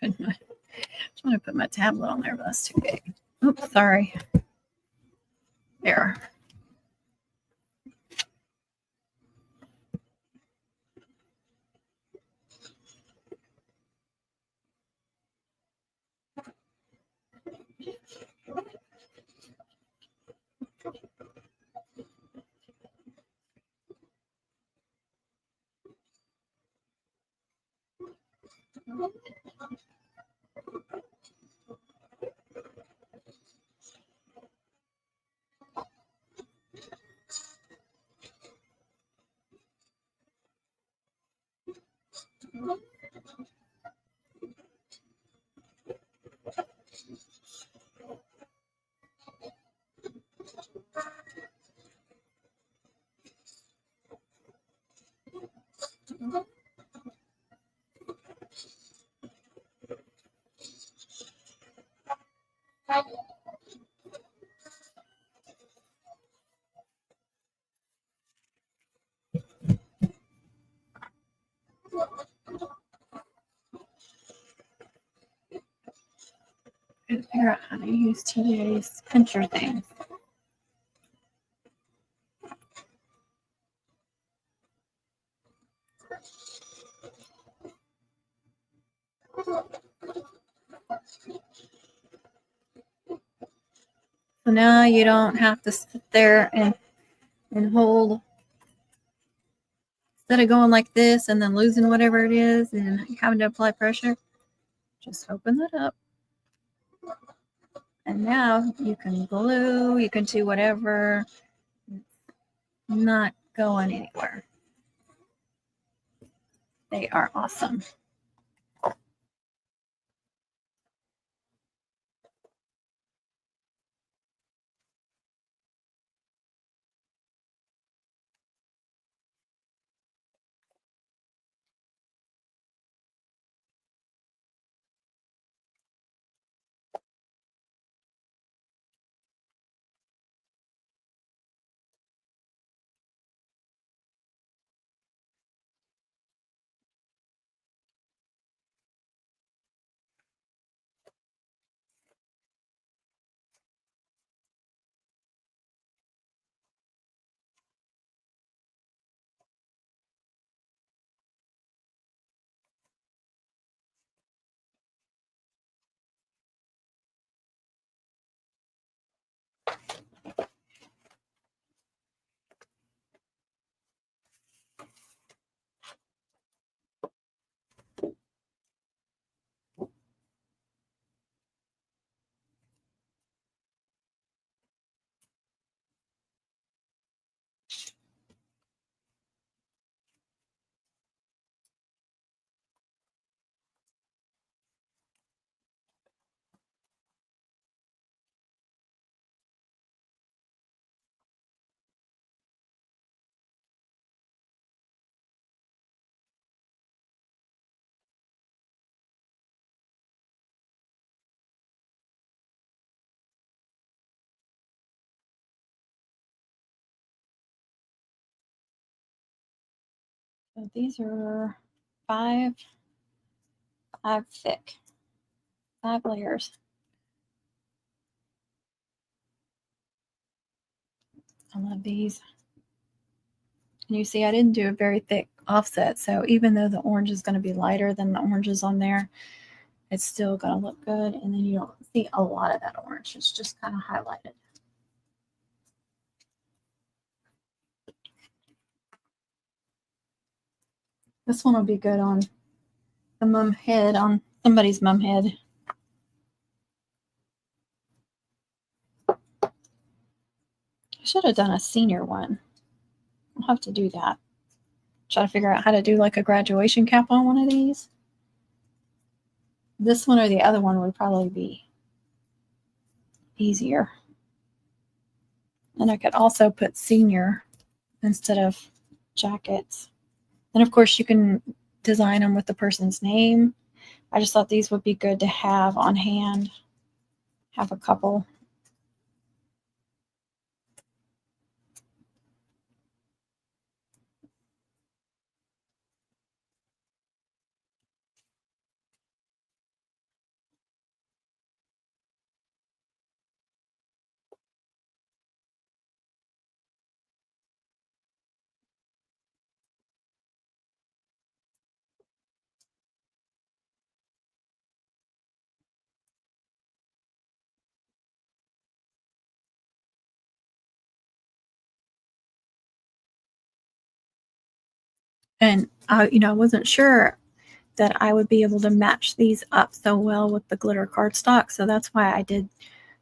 I'm trying to put my tablet on there, but that's too big. Oops, sorry. There. And figure out how to use today's pincher thing. So now you don't have to sit there and hold, instead of going like this and then losing whatever it is and having to apply pressure, just open that up. And now you can glue, you can do whatever, not going anywhere. They are awesome. So these are five thick, 5 layers. I love these. And you see I didn't do a very thick offset, so even though the orange is going to be lighter than the oranges on there, it's still going to look good. And then you don't see a lot of that orange. It's just kind of highlighted. This one will be good on the mum head, on somebody's mum head. I should have done a senior one. I'll have to do that. Try to figure out how to do like a graduation cap on one of these. This one or the other one would probably be easier. And I could also put senior instead of jackets. And of course you can design them with the person's name. I just thought these would be good to have on hand. Have a couple. And I wasn't sure that I would be able to match these up so well with the glitter cardstock. So that's why I did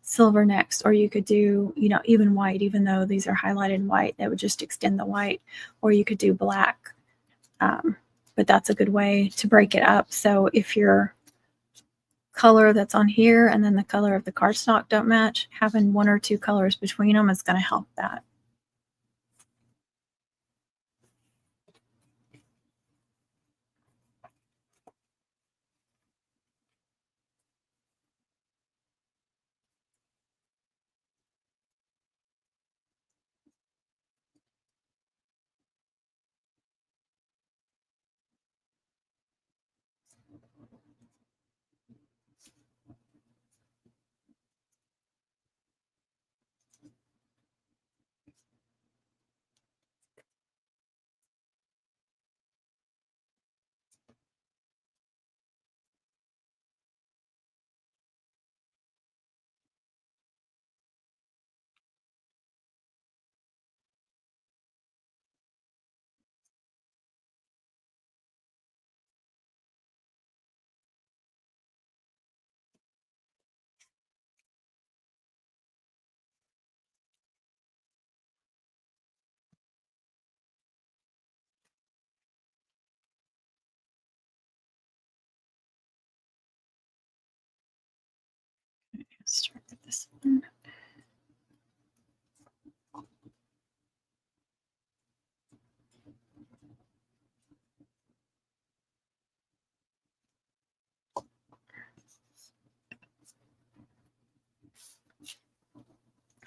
silver next. Or you could do, even white, even though these are highlighted white, that would just extend the white. Or you could do black. But that's a good way to break it up. So if your color that's on here and then the color of the cardstock don't match, having 1 or 2 colors between them is going to help that. Start with this one.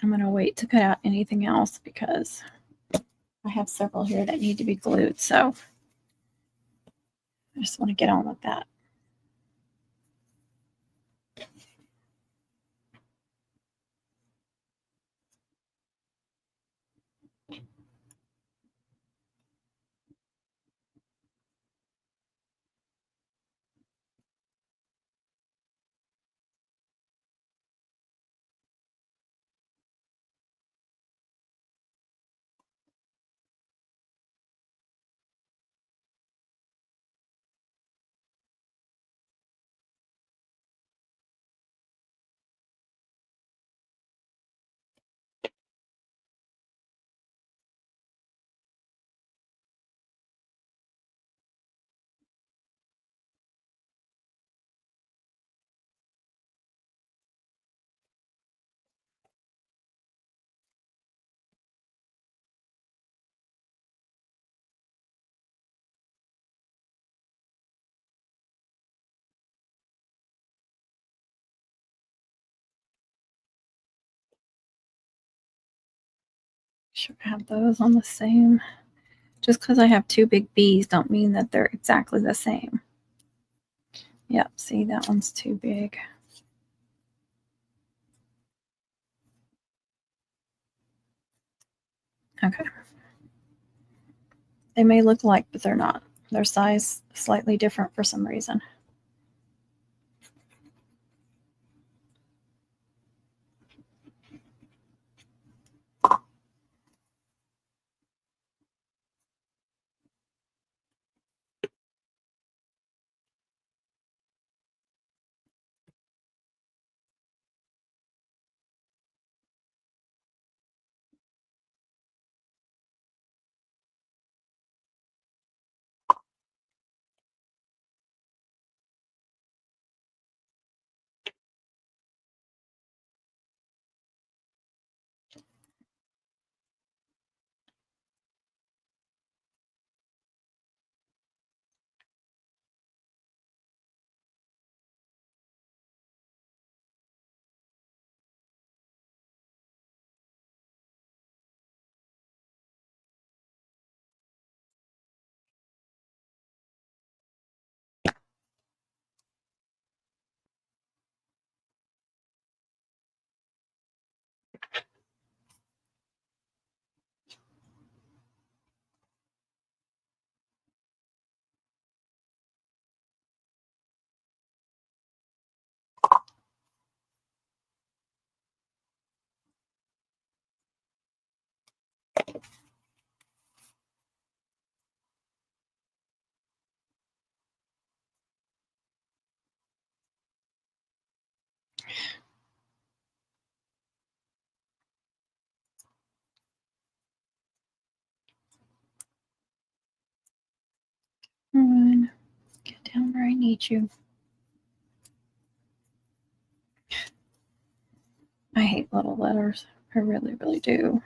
I'm going to wait to cut out anything else because I have several here that need to be glued. So I just want to get on with that. Sure, I have those on the same. Just because I have two big B's don't mean that they're exactly the same. Yep, see, that one's too big. Okay. They may look alike, but they're not. Their size slightly different for some reason. Run. Get down where I need you. I hate little letters. I really, really do.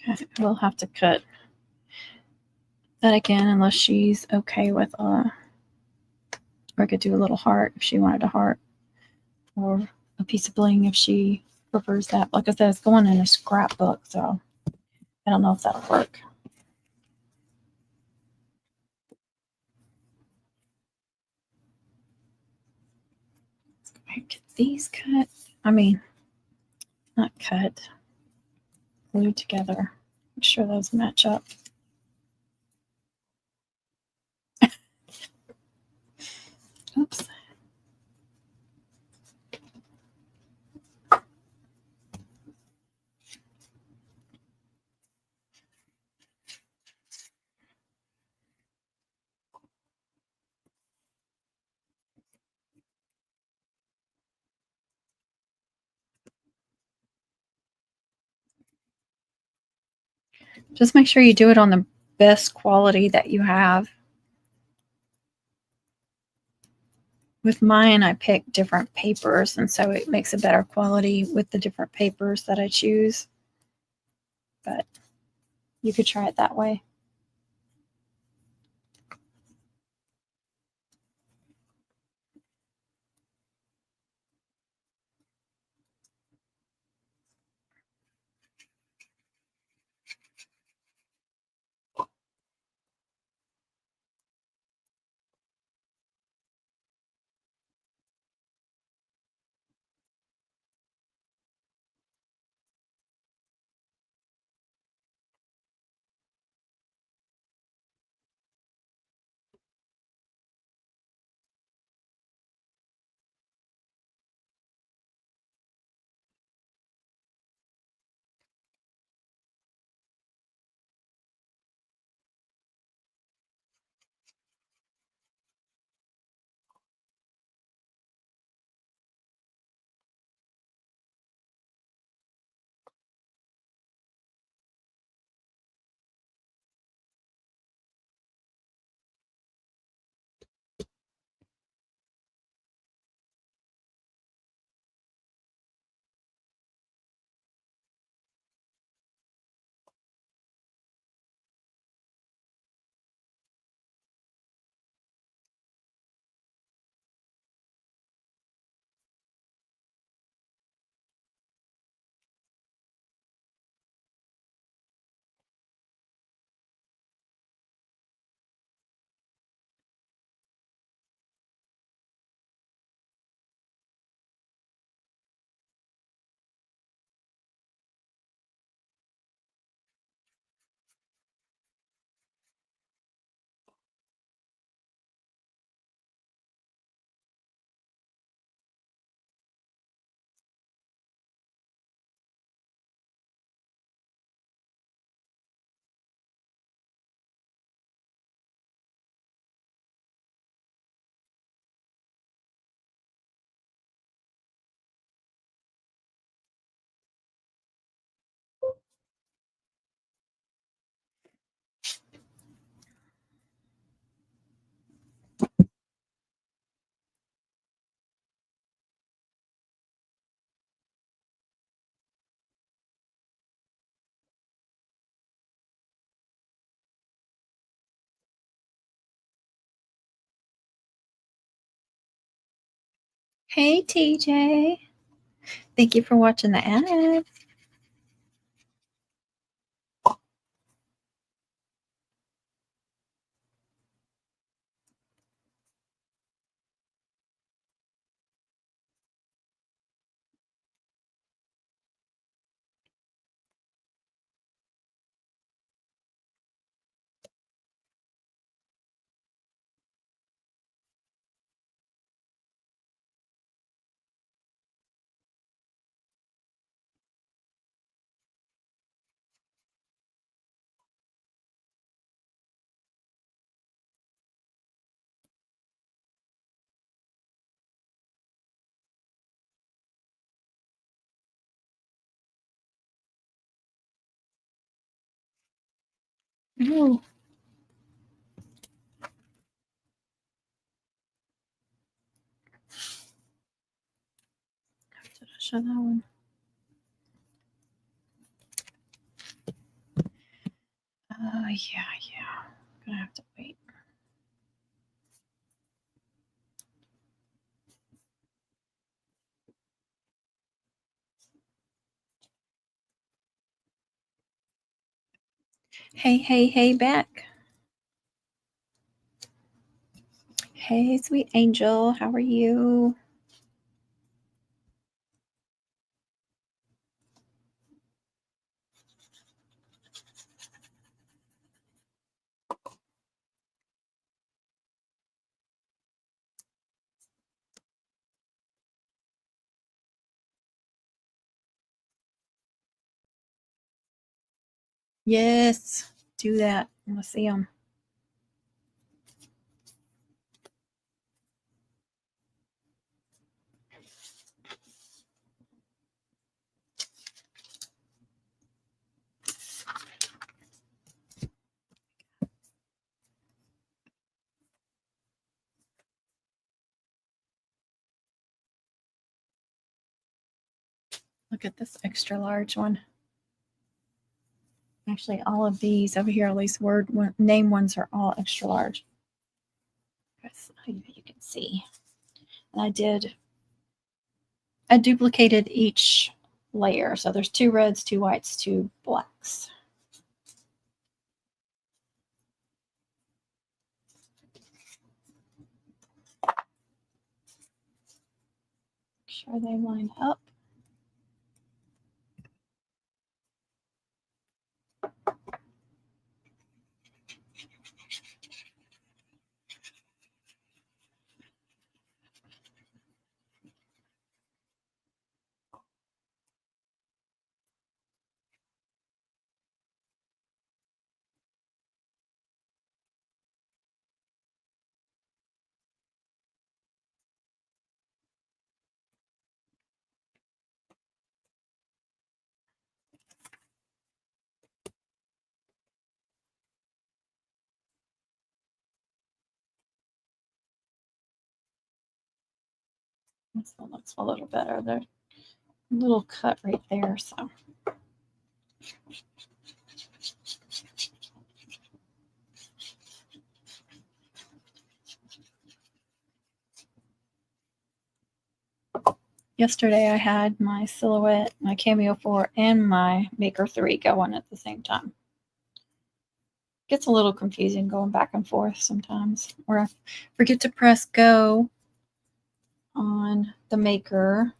Okay, we'll have to cut that again unless she's okay with or I could do a little heart if she wanted a heart, or a piece of bling if she prefers that. Like I said, it's going in a scrapbook, so I don't know if that'll work. Let's go ahead and get these cut. I mean, not cut, glued together. Make sure those match up. Oops. Just make sure you do it on the best quality that you have. With mine, I pick different papers, and so it makes a better quality with the different papers that I choose. But you could try it that way. Hey, TJ. Thank you for watching the ad. Oh, did I show that one? Yeah. Gonna have to wait. Hey, back. Hey, sweet angel, how are you? Yes, do that. I want to see them. Look at this extra large one. Actually, all of these over here, all these name ones are all extra large. You can see. And I duplicated each layer. So there's 2 reds, 2 whites, 2 blacks. Make sure they line up. This one looks a little better. There's a little cut right there. So yesterday I had my Silhouette, my Cameo 4, and my Maker 3 going at the same time. Gets a little confusing going back and forth sometimes. Or I forget to press go on the Maker.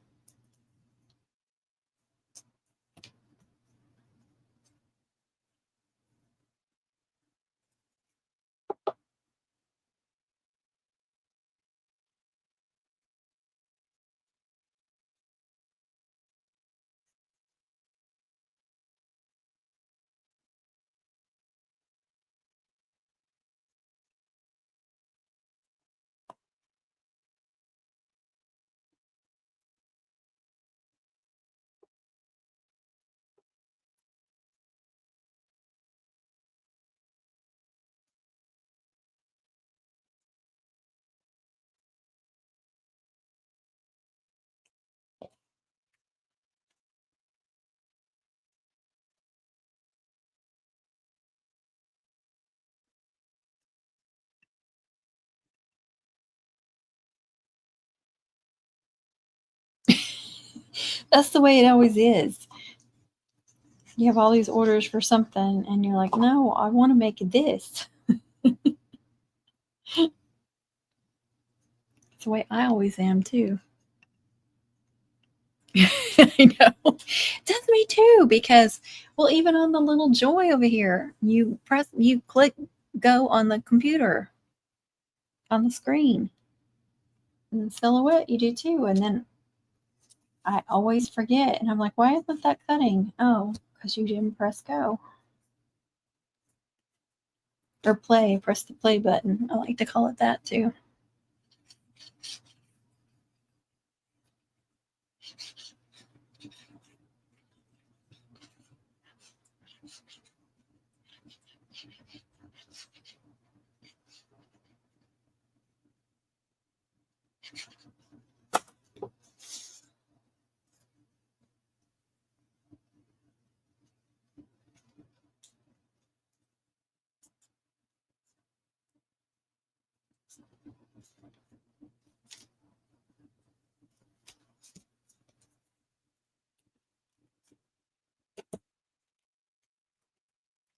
That's the way it always is. You have all these orders for something and you're like, no, I want to make this. It's the way I always am too. I know. That's me too, because, well, even on the little Joy over here, you click go on the computer, on the screen. And Silhouette, you do too. And then I always forget. And I'm like, why isn't that cutting? Oh, because you didn't press go. Or play, press the play button. I like to call it that too.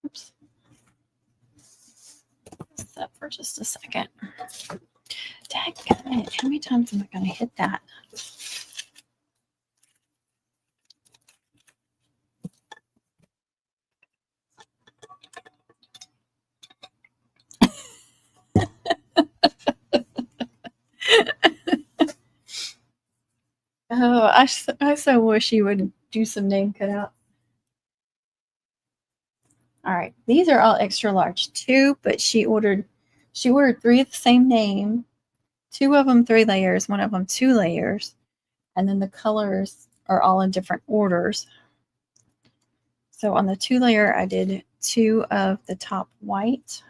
Oops. That for just a second. Dang it. How many times am I going to hit that? Oh, I so wish you would do some name cutout. All right, these are all extra large too, but she ordered 3 of the same name, 2 of them 3 layers, 1 of them 2 layers, and then the colors are all in different orders. So on the 2 layer, I did 2 of the top white,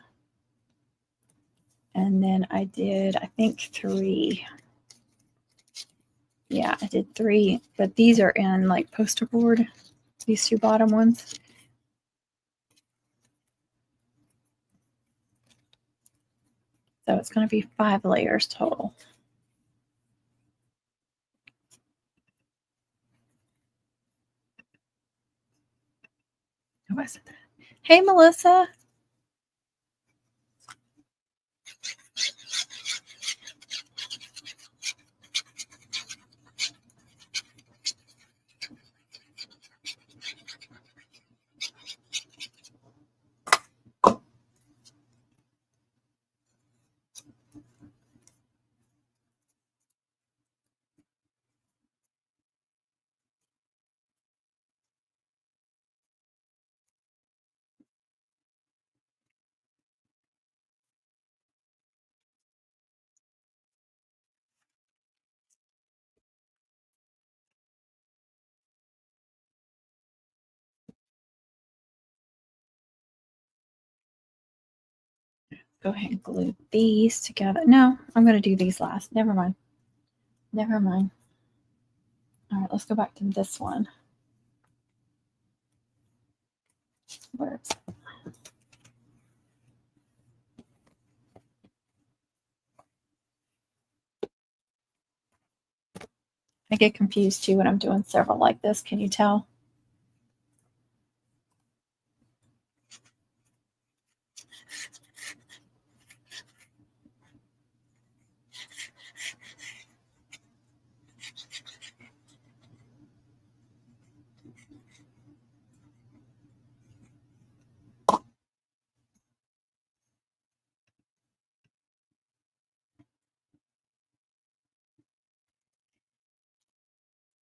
and then I did, I think, 3 Yeah, I did 3, but these are in like poster board, these 2 bottom ones. So it's going to be 5 layers total. Oh, I said that. Hey, Melissa. Go ahead and glue these together. No, I'm going to do these last. Never mind. Never mind. All right, let's go back to this one. Where is it? I get confused too when I'm doing several like this. Can you tell?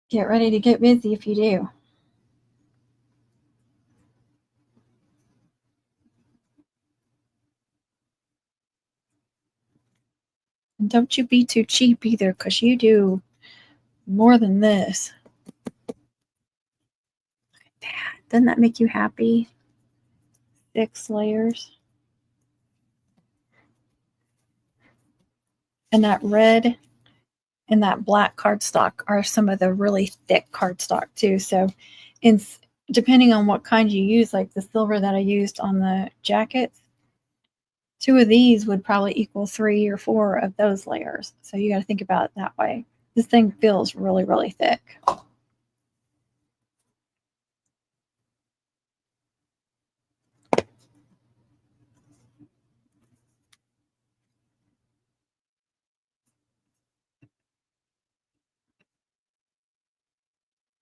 Get ready to get busy if you do. And don't you be too cheap either, because you do more than this. Look at that. Doesn't that make you happy? 6 layers. And that red and that black cardstock are some of the really thick cardstock too. So depending on what kind you use, like the silver that I used on the jackets, 2 of these would probably equal 3 or 4 of those layers. So you got to think about it that way. This thing feels really, really thick.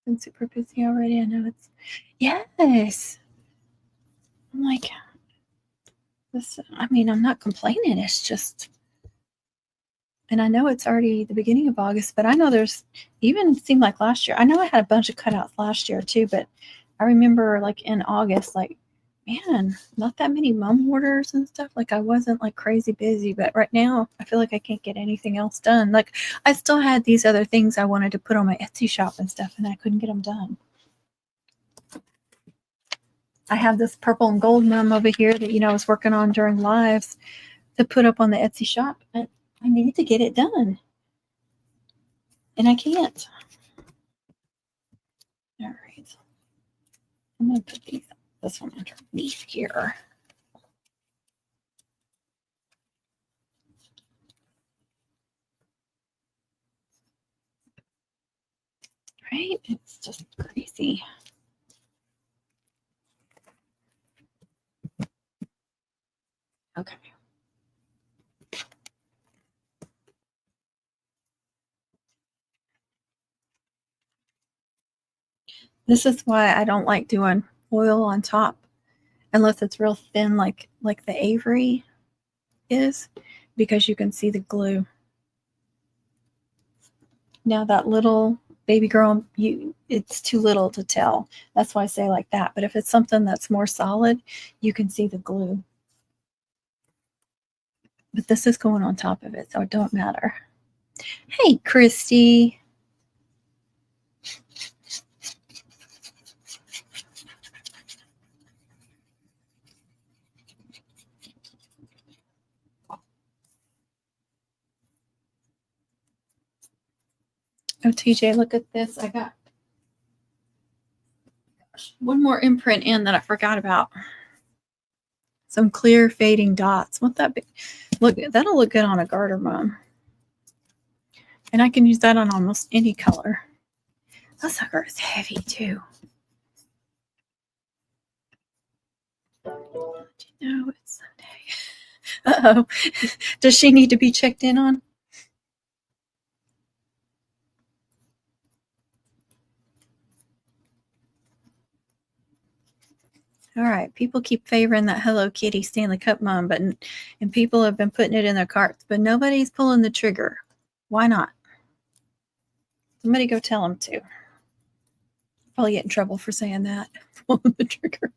Been super busy already. I know it's, yes. I'm like, this, I mean, I'm not complaining. It's just, and I know it's already the beginning of August, but I know there's even seemed like last year. I know I had a bunch of cutouts last year too, but I remember like in August, like, man, not that many mum orders and stuff. Like I wasn't like crazy busy, but right now I feel like I can't get anything else done. Like I still had these other things I wanted to put on my Etsy shop and stuff, and I couldn't get them done. I have this purple and gold mum over here that, I was working on during lives to put up on the Etsy shop. And I need to get it done. And I can't. All right. I'm going to put this one underneath here. Right? It's just crazy. Okay. This is why I don't like doing foil on top unless it's real thin like the Avery is, because you can see the glue. Now that little baby girl, it's too little to tell. That's why I say like that. But if it's something that's more solid, you can see the glue. But this is going on top of it, so it don't matter. Hey, Christy. Oh, TJ, look at this. I got one more imprint in that I forgot about. Some clear fading dots. Won't that be? Look, that'll look good on a garter, Mom. And I can use that on almost any color. That sucker is heavy too. You know, it's Sunday. Uh-oh. Does she need to be checked in on? All right, people keep favoring that Hello Kitty Stanley Cup mom, and people have been putting it in their carts, but nobody's pulling the trigger. Why not? Somebody go tell them to. Probably get in trouble for saying that. Pulling the trigger.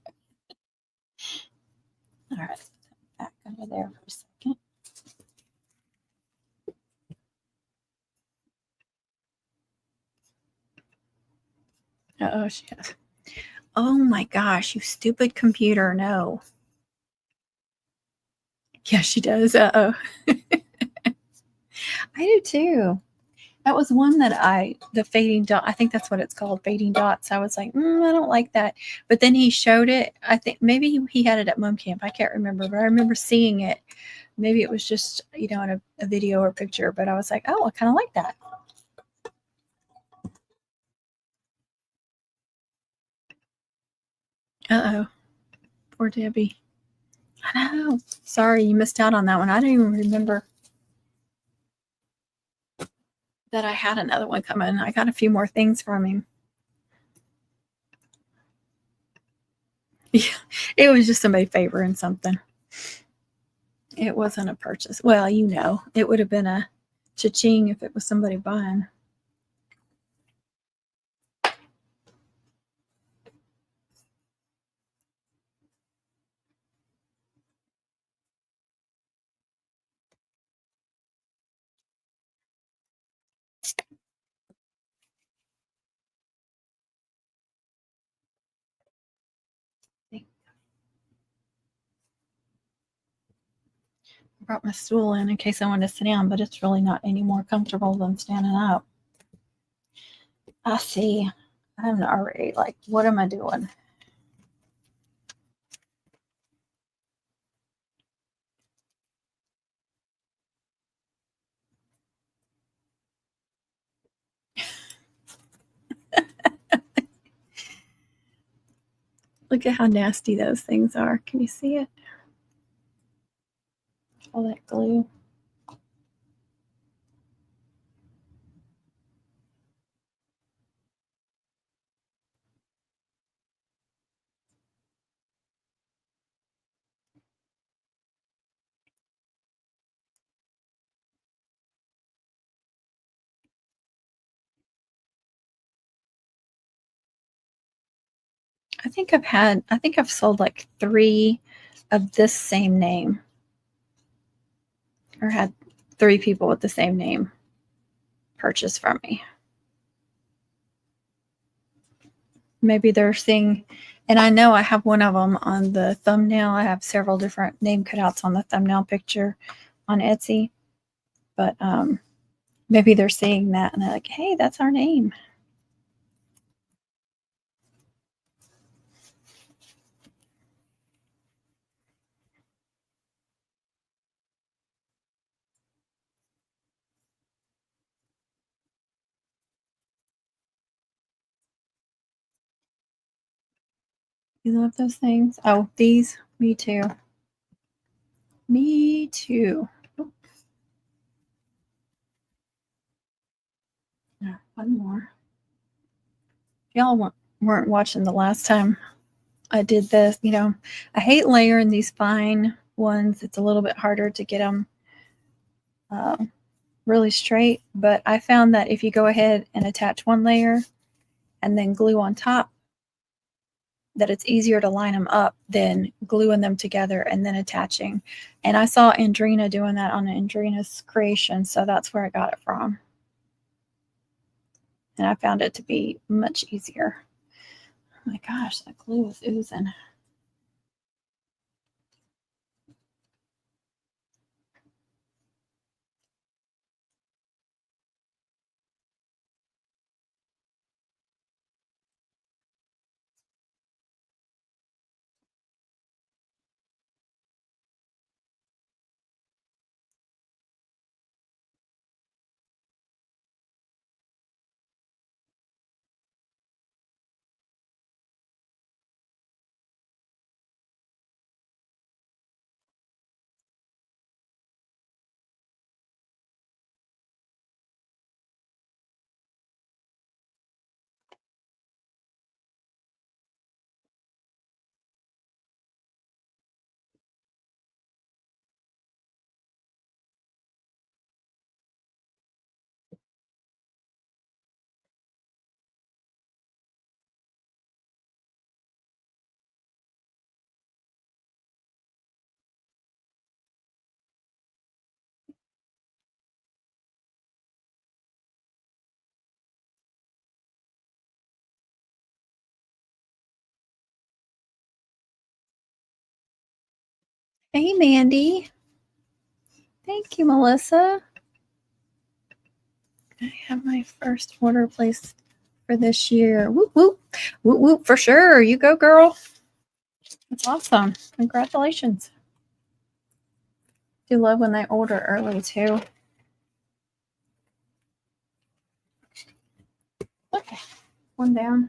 All right, back under there for a second. Uh-oh, she has. Oh my gosh, you stupid computer, no. Yeah, she does. Uh-oh. I do too. That was one that the fading dot, I think that's what it's called, fading dots. I was like, I don't like that. But then he showed it. I think maybe he had it at Mom Camp. I can't remember, but I remember seeing it. Maybe it was just, in a video or picture, but I was like, oh, I kind of like that. Uh-oh. Poor Debbie. I know. Sorry, you missed out on that one. I didn't even remember that I had another one coming. I got a few more things from him. Yeah, it was just somebody favoring something. It wasn't a purchase. Well, it would have been a cha-ching if it was somebody buying. I brought my stool in case I wanted to sit down, but it's really not any more comfortable than standing up. I see. I'm already like, what am I doing? Look at how nasty those things are. Can you see it? All that glue. I think I've sold like 3 of this same name, or had 3 people with the same name purchase from me. Maybe they're seeing, and I know I have one of them on the thumbnail. I have several different name cutouts on the thumbnail picture on Etsy, but maybe they're seeing that and they're like, hey, that's our name. You love those things? Oh, these? Me too. Me too. Yeah, one more. Y'all weren't watching the last time I did this. I hate layering these fine ones. It's a little bit harder to get them really straight, but I found that if you go ahead and attach one layer and then glue on top, that it's easier to line them up than gluing them together and then attaching. And I saw Andrina doing that on Andrina's creation, so that's where I got it from. And I found it to be much easier. Oh my gosh, that glue is oozing. Hey, Mandy. Thank you, Melissa. I have my first order placed for this year. Whoop, whoop. Whoop, whoop, for sure. You go, girl. That's awesome. Congratulations. Do love when they order early, too. Okay, one down.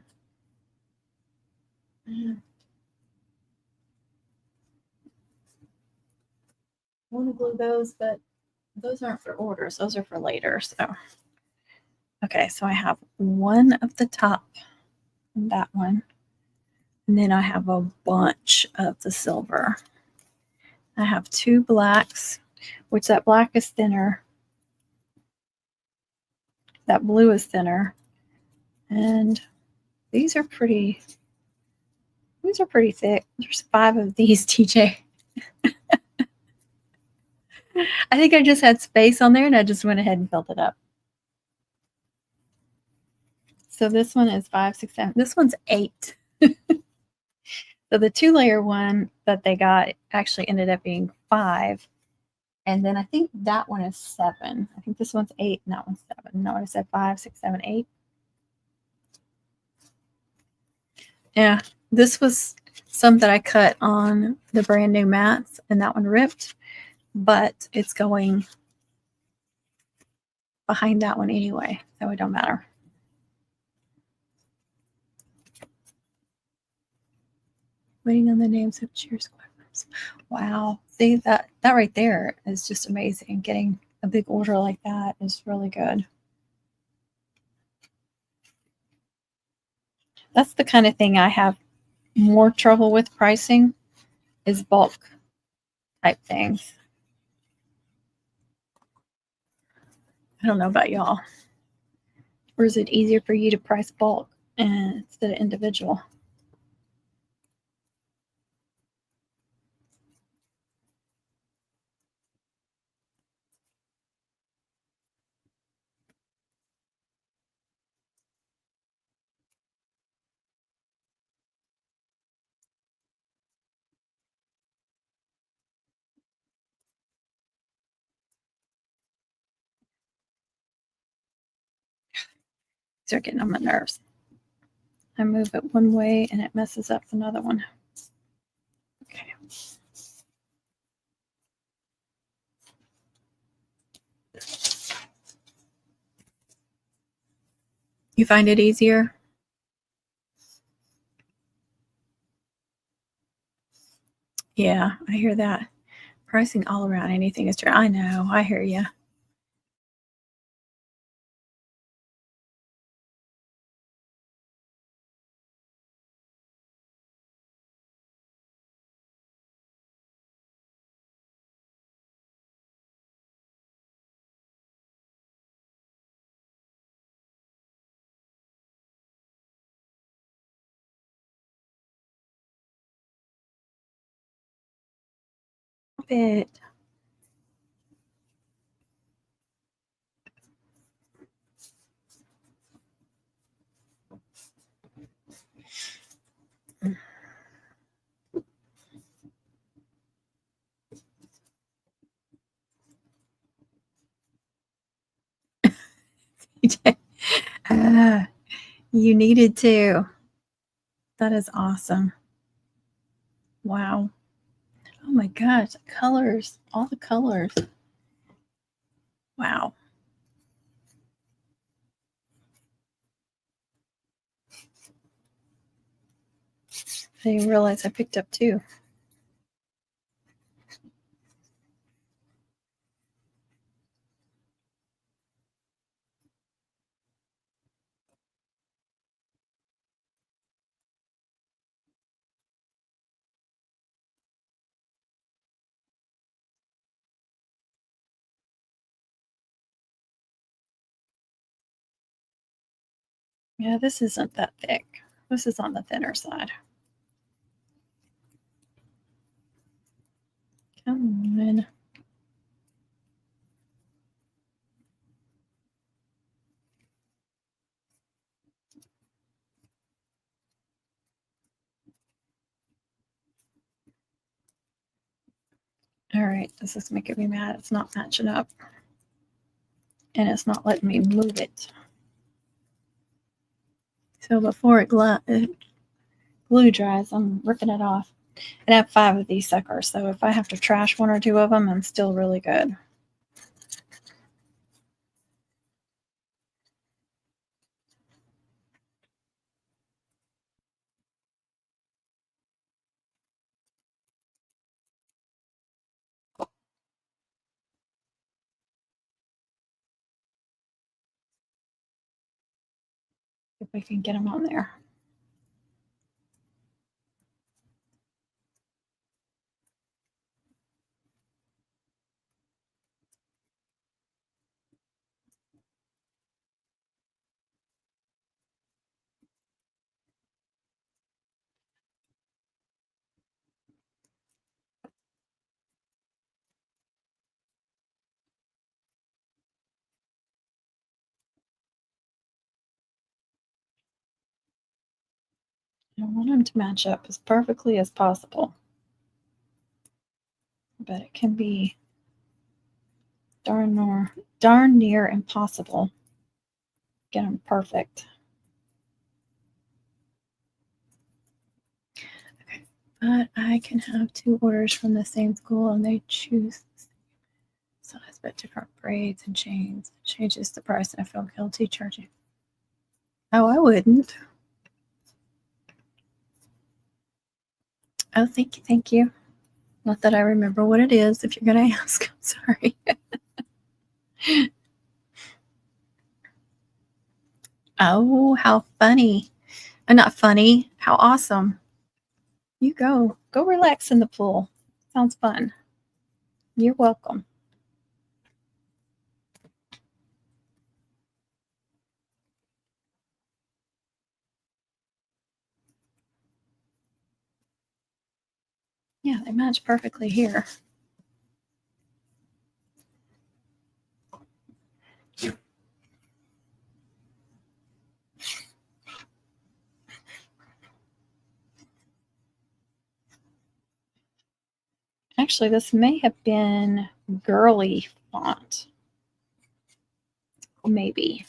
I want to glue those, but those aren't for orders. Those are for later. So, okay, so I have one of the top, that one, and then I have a bunch of the silver. I have two blacks, which that black is thinner. That blue is thinner, and these are pretty. These are pretty thick. There's 5 of these, TJ. I think I just had space on there, and I just went ahead and filled it up. So this one is 5, 6, 7. This one's 8. So the 2-layer one that they got actually ended up being 5. And then I think that one is 7. I think this one's 8 and that one's 7. No, I said 5, 6, 7, 8. Yeah, this was some that I cut on the brand new mats, and that one ripped, but it's going behind that one anyway, so it don't matter. Waiting on the names of cheers. Wow, see that right there is just amazing. Getting a big order like that is really good. That's the kind of thing I have more trouble with pricing, is bulk type things. I don't know about y'all. Or is it easier for you to price bulk instead of individual? These are getting on my nerves. I move it one way and it messes up another one. Okay. You find it easier? Yeah, I hear that. Pricing all around anything is true. I know. I hear you. It. You needed to. That is awesome. Wow. Oh my gosh, the colors, all the colors. Wow. I didn't realize I picked up 2. Yeah, this isn't that thick. This is on the thinner side. Come on. All right, this is making me mad. It's not matching up. And it's not letting me move it. So before it glue dries, I'm ripping it off. And I have 5 of these suckers, so if I have to trash 1 or 2 of them, I'm still really good. If we can get them on there. I want them to match up as perfectly as possible. But it can be darn near impossible. Get them perfect. Okay. But I can have 2 orders from the same school and they choose size but different braids and chains. It changes the price and I feel guilty charging. Oh, I wouldn't. Oh, thank you, thank you. Not that I remember what it is, if you're going to ask. I'm sorry. Oh, how funny. Not funny. How awesome. You go. Go relax in the pool. Sounds fun. You're welcome. Yeah, they match perfectly here. Actually, this may have been girly font. Maybe.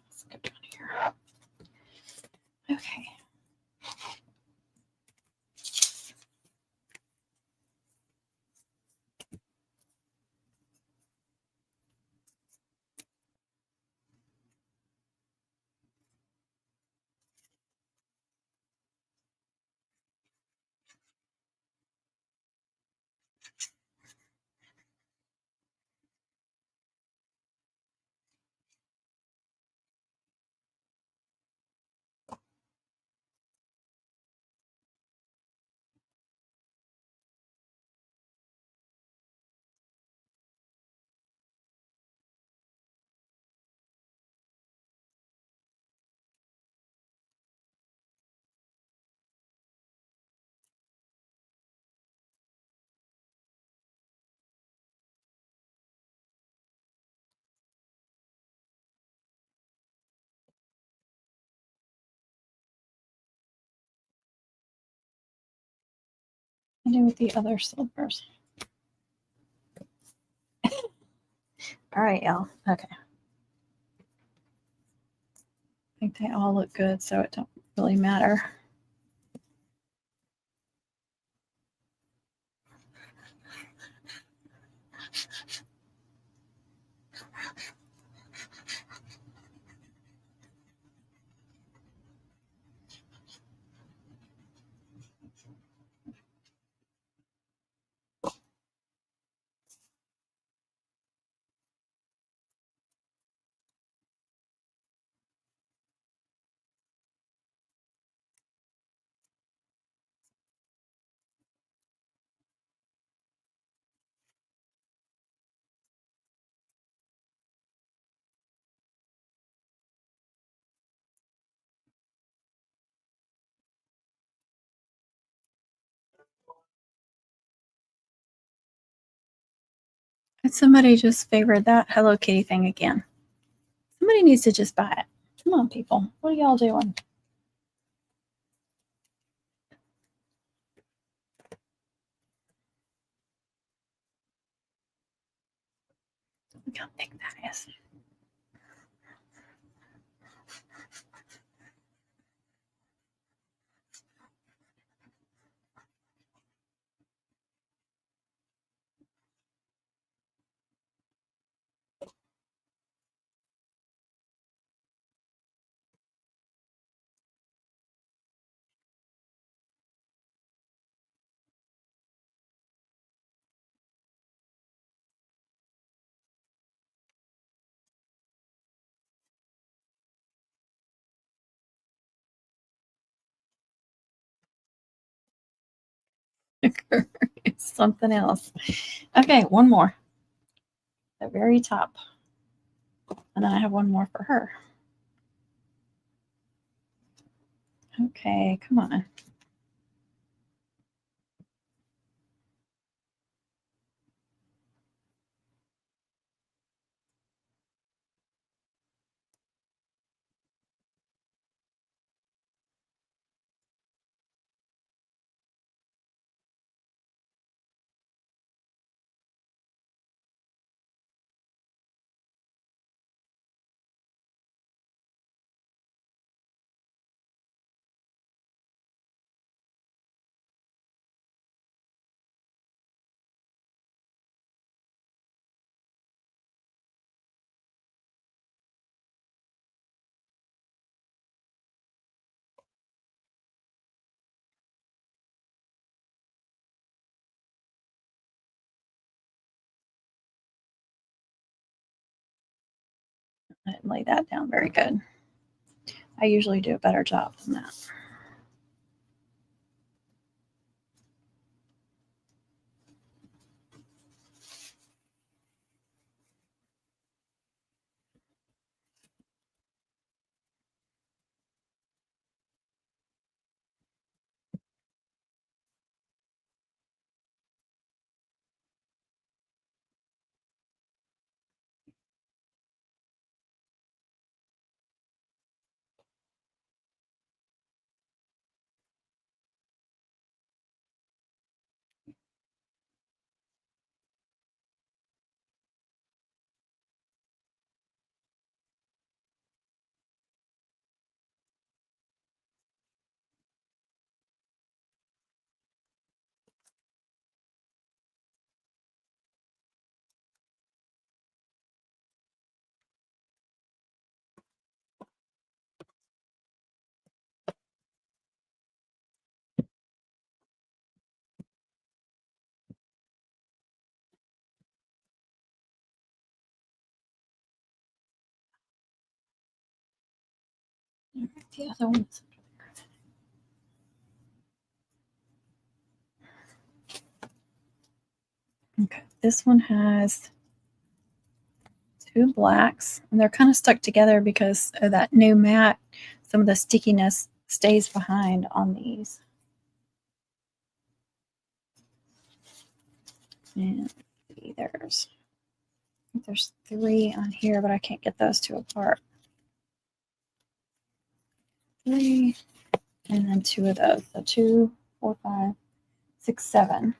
Let's go down here. Okay. And do with the other silvers. All right, y'all. Okay. I think they all look good, so it don't really matter. And somebody just favored that Hello Kitty thing again. Somebody needs to just buy it. Come on, people. What are y'all doing? Look how big that is. It's something else. Okay, one more. The very top. And then I have one more for her. Okay, come on. I didn't lay that down very good. I usually do a better job than that. The other one's okay. This one has two blacks, and they're kind of stuck together because of that new mat. Some of the stickiness stays behind on these. And there's three on here, but I can't get those two apart. Three, and then two of those. So 2, 4, 5, 6, 7.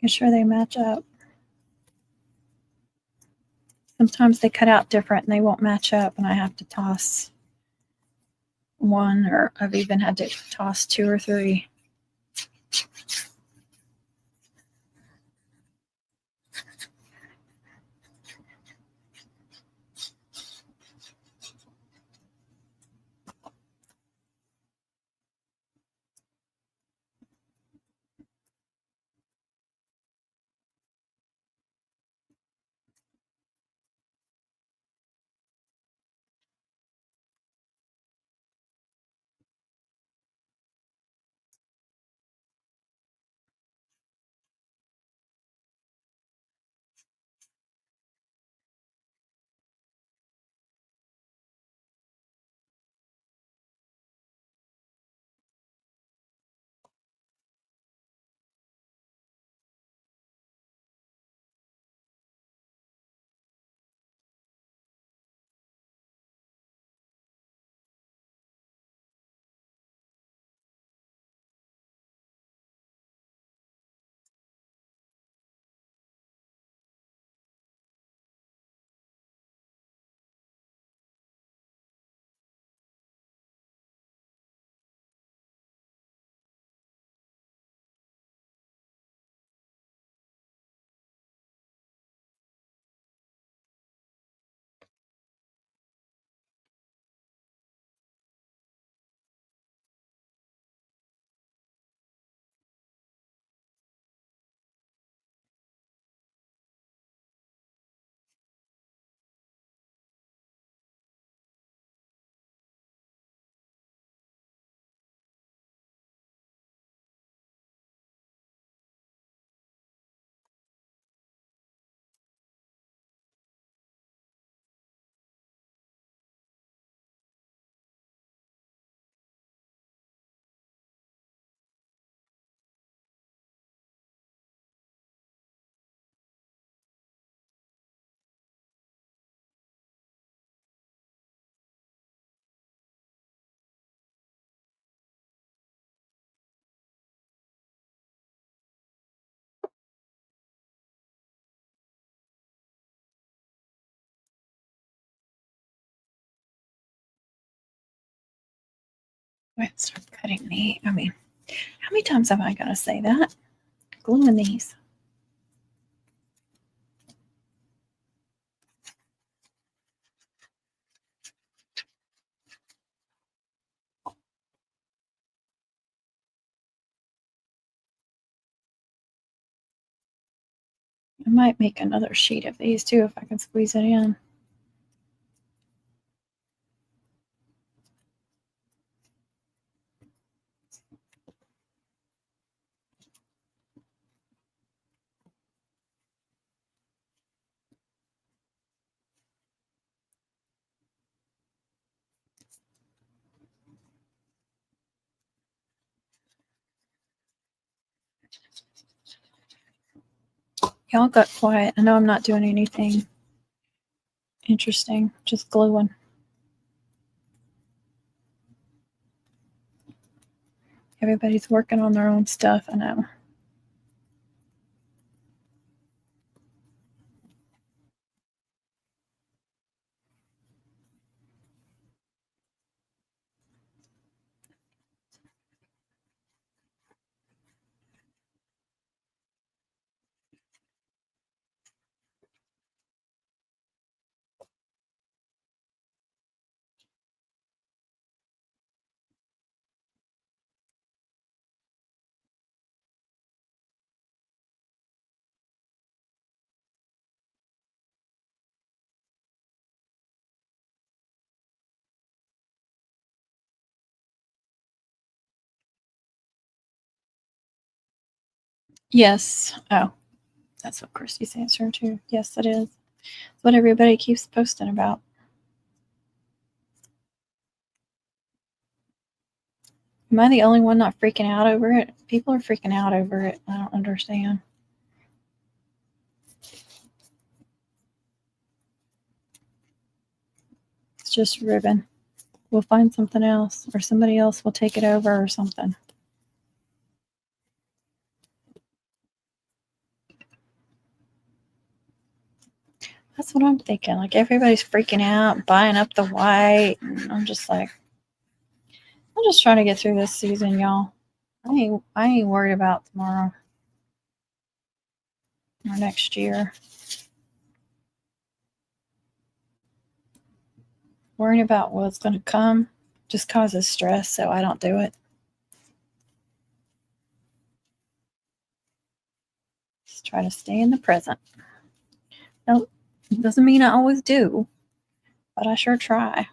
Making sure they match up. Sometimes they cut out different and they won't match up, and I have to toss one, or I've even had to toss 2 or 3. Let's start cutting me. I mean, how many times have I got to say that? Gluing these. I might make another sheet of these too if I can squeeze it in. Y'all got quiet. I know I'm not doing anything interesting, just gluing. Everybody's working on their own stuff, I know. Yes. Oh, that's what Christy's answer to. Yes, it is. It's what everybody keeps posting about. Am I the only one not freaking out over it? People are freaking out over it. I don't understand. It's just ribbon. We'll find something else, or somebody else will take it over or something. That's what I'm thinking. Like everybody's freaking out, buying up the white. And I'm just like, I'm just trying to get through this season, y'all. I ain't worried about tomorrow or next year. Worrying about what's going to come just causes stress, so I don't do it. Just try to stay in the present. No, it doesn't mean I always do, but I sure try.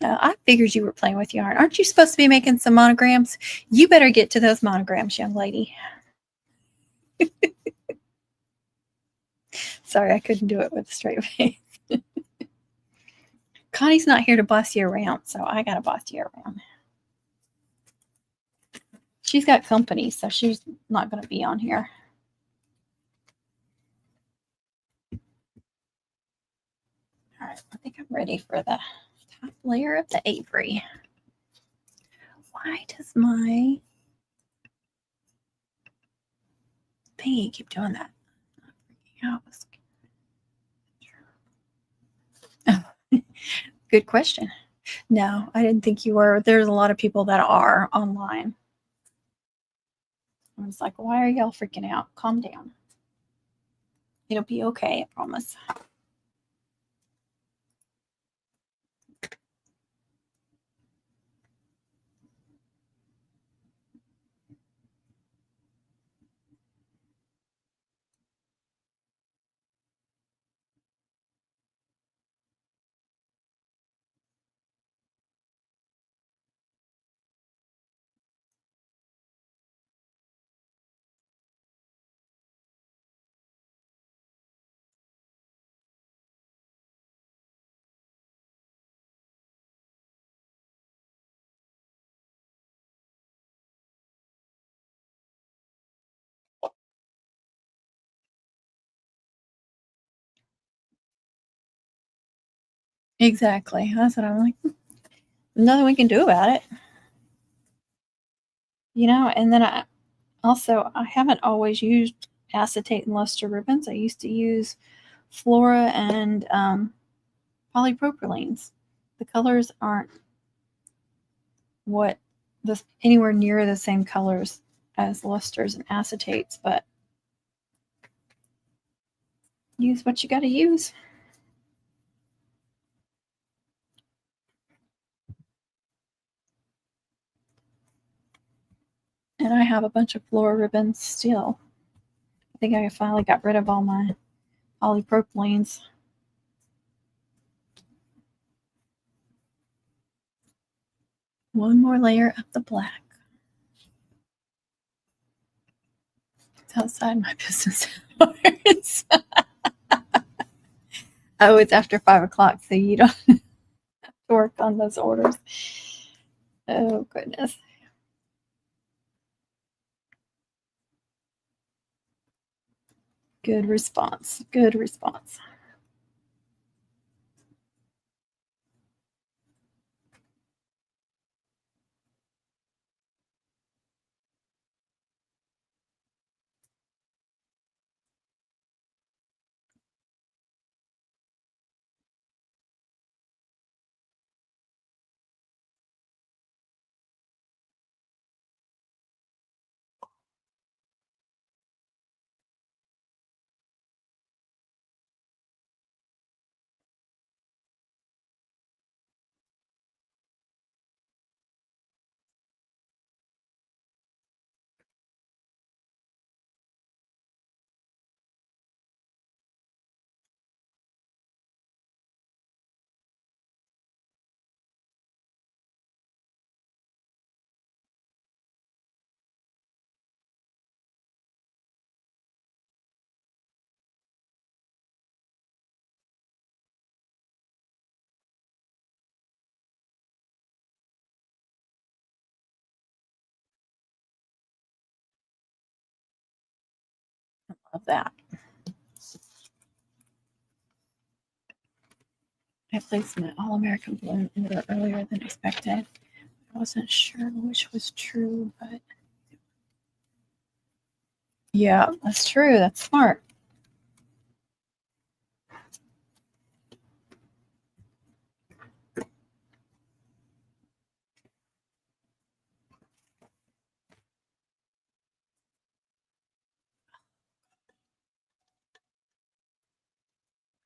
I figured you were playing with yarn. Aren't you supposed to be making some monograms? You better get to those monograms, young lady. Sorry, I couldn't do it with a straight face. Connie's not here to boss you around, so I got to boss you around. She's got company, so she's not going to be on here. All right, I think I'm ready for the top layer of the Avery. Why does my thingy keep doing that? Good question. No, I didn't think you were. There's a lot of people that are online. I was like, why are y'all freaking out? Calm down. It'll be okay, I promise. Exactly. That's what I'm like. Nothing we can do about it. You know, and then I haven't always used acetate and luster ribbons. I used to use Flora and polypropylenes. The colors aren't anywhere near the same colors as lusters and acetates, but use what you got to use. And I have a bunch of Flora ribbons still. I think I finally got rid of all my polypropylenes. One more layer of the black. It's outside my business hours. Oh, it's after 5 o'clock, so you don't have to work on those orders. Oh, goodness. Good response. Good response. Love that. I placed my All-American Balloon order earlier than expected. I wasn't sure which was true, but yeah, that's true. That's smart.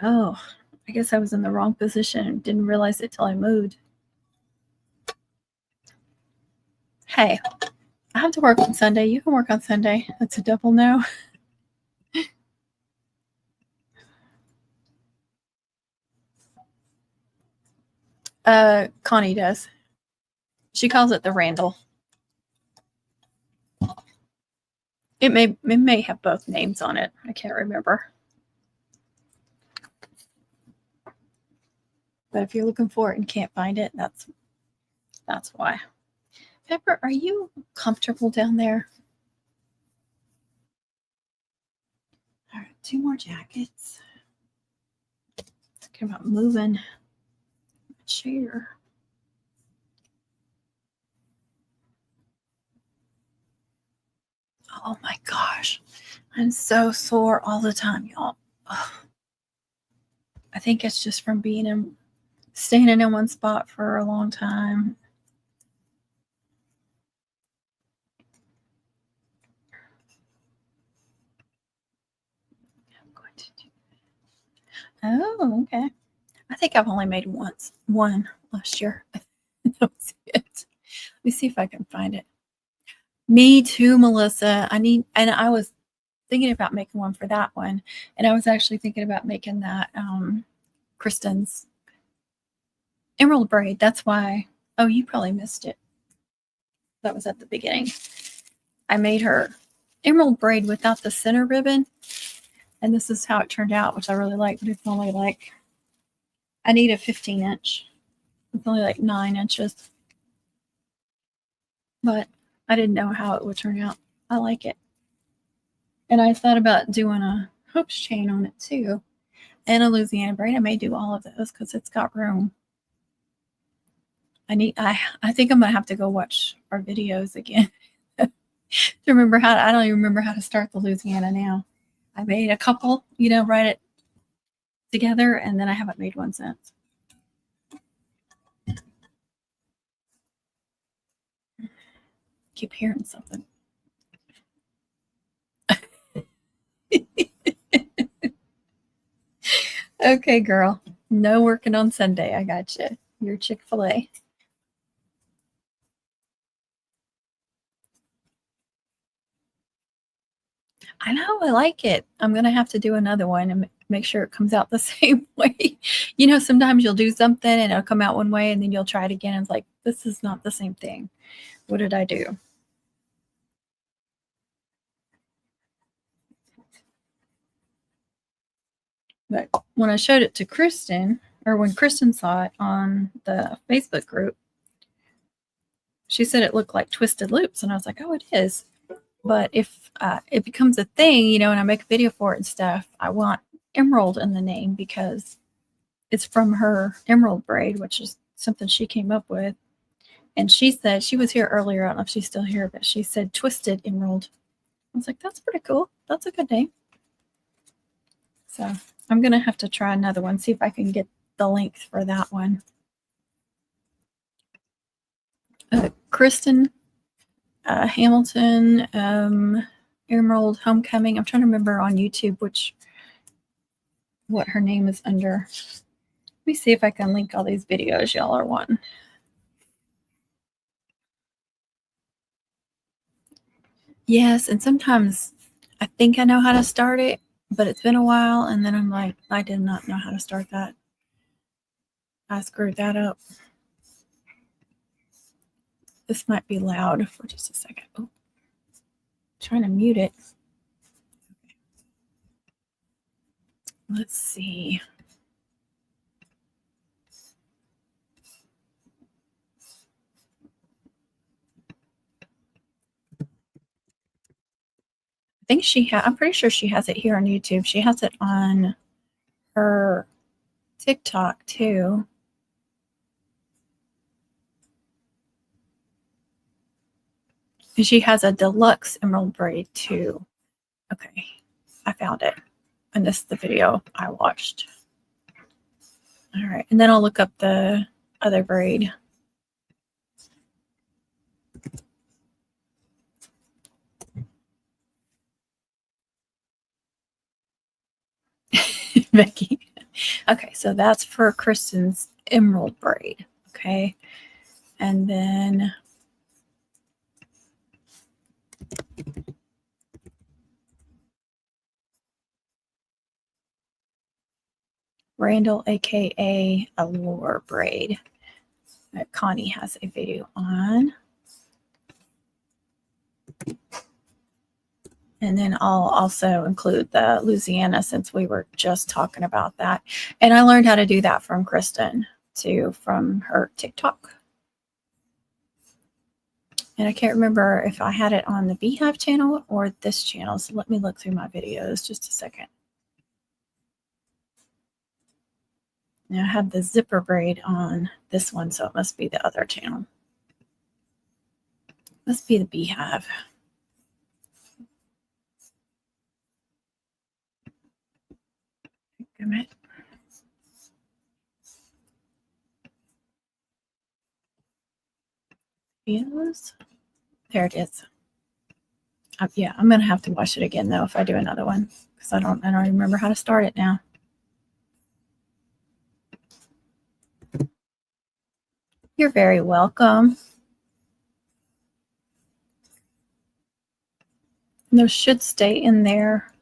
Oh, I guess I was in the wrong position and didn't realize it till I moved. Hey, I have to work on Sunday. You can work on Sunday. That's a double no. Connie does. She calls it the Randall. It may have both names on it. I can't remember. But if you're looking for it and can't find it, that's why. Pepper, are you comfortable down there? All right, 2 more jackets. Thinking about moving my chair. Oh my gosh. I'm so sore all the time, y'all. Ugh. I think it's just from standing in one spot for a long time. I'm going to do that. Oh, okay. I think I've only made one last year. That was it. Let me see if I can find it. Me too, Melissa. I was thinking about making one for that one. And I was actually thinking about making that Kristen's Emerald Braid. That's why. Oh, you probably missed it. That was at the beginning. I made her Emerald Braid without the center ribbon. And this is how it turned out, which I really like. But it's only like, I need a 15-inch. It's only like 9 inches. But I didn't know how it would turn out. I like it. And I thought about doing a hoops chain on it too. And a Louisiana braid. I may do all of those because it's got room. I think I'm gonna have to go watch our videos again to remember I don't even remember how to start the Louisiana now. I made a couple, right together, and then I haven't made one since. Keep hearing something. Okay, girl. No working on Sunday. I got you. You're Chick-fil-A. I know. I like it. I'm going to have to do another one and make sure it comes out the same way. You know, sometimes you'll do something and it'll come out one way, and then you'll try it again. And it's like, this is not the same thing. What did I do? But when I showed it to Kristen, or when Kristen saw it on the Facebook group, she said it looked like twisted loops. And I was like, oh, it is. But if it becomes a thing, you know, and I make a video for it and stuff, I want Emerald in the name because it's from her emerald braid, which is something she came up with. And she said, she was here earlier, I don't know if she's still here, but she said Twisted Emerald. I was like, that's pretty cool. That's a good name. So I'm going to have to try another one, see if I can get the length for that one. Kristen Hamilton, Emerald Homecoming. I'm trying to remember on YouTube what her name is under. Let me see if I can link all these videos y'all are wanting. Yes, and sometimes I think I know how to start it, but it's been a while, and then I'm like, I did not know how to start that. I screwed that up. This might be loud for just a second. Oh, trying to mute it. Let's see. I think I'm pretty sure she has it here on YouTube. She has it on her TikTok too. And she has a deluxe emerald braid too. Okay, I found it. And this is the video I watched. All right, and then I'll look up the other braid. Becky. Okay, so that's for Kristen's emerald braid. Okay, and then Randall, aka Allure braid, that Connie has a video on. And then I'll also include the Louisiana, since we were just talking about that. And I learned how to do that from Kristen too, from her TikTok. And I can't remember if I had it on the Beehive channel or this channel. So let me look through my videos just a second. Now I have the zipper braid on this one, so it must be the other channel. Must be the Beehive. Damn it. Videos. There it is. Yeah, I'm gonna have to watch it again though if I do another one, because I don't remember how to start it now. You're very welcome. And those should stay in there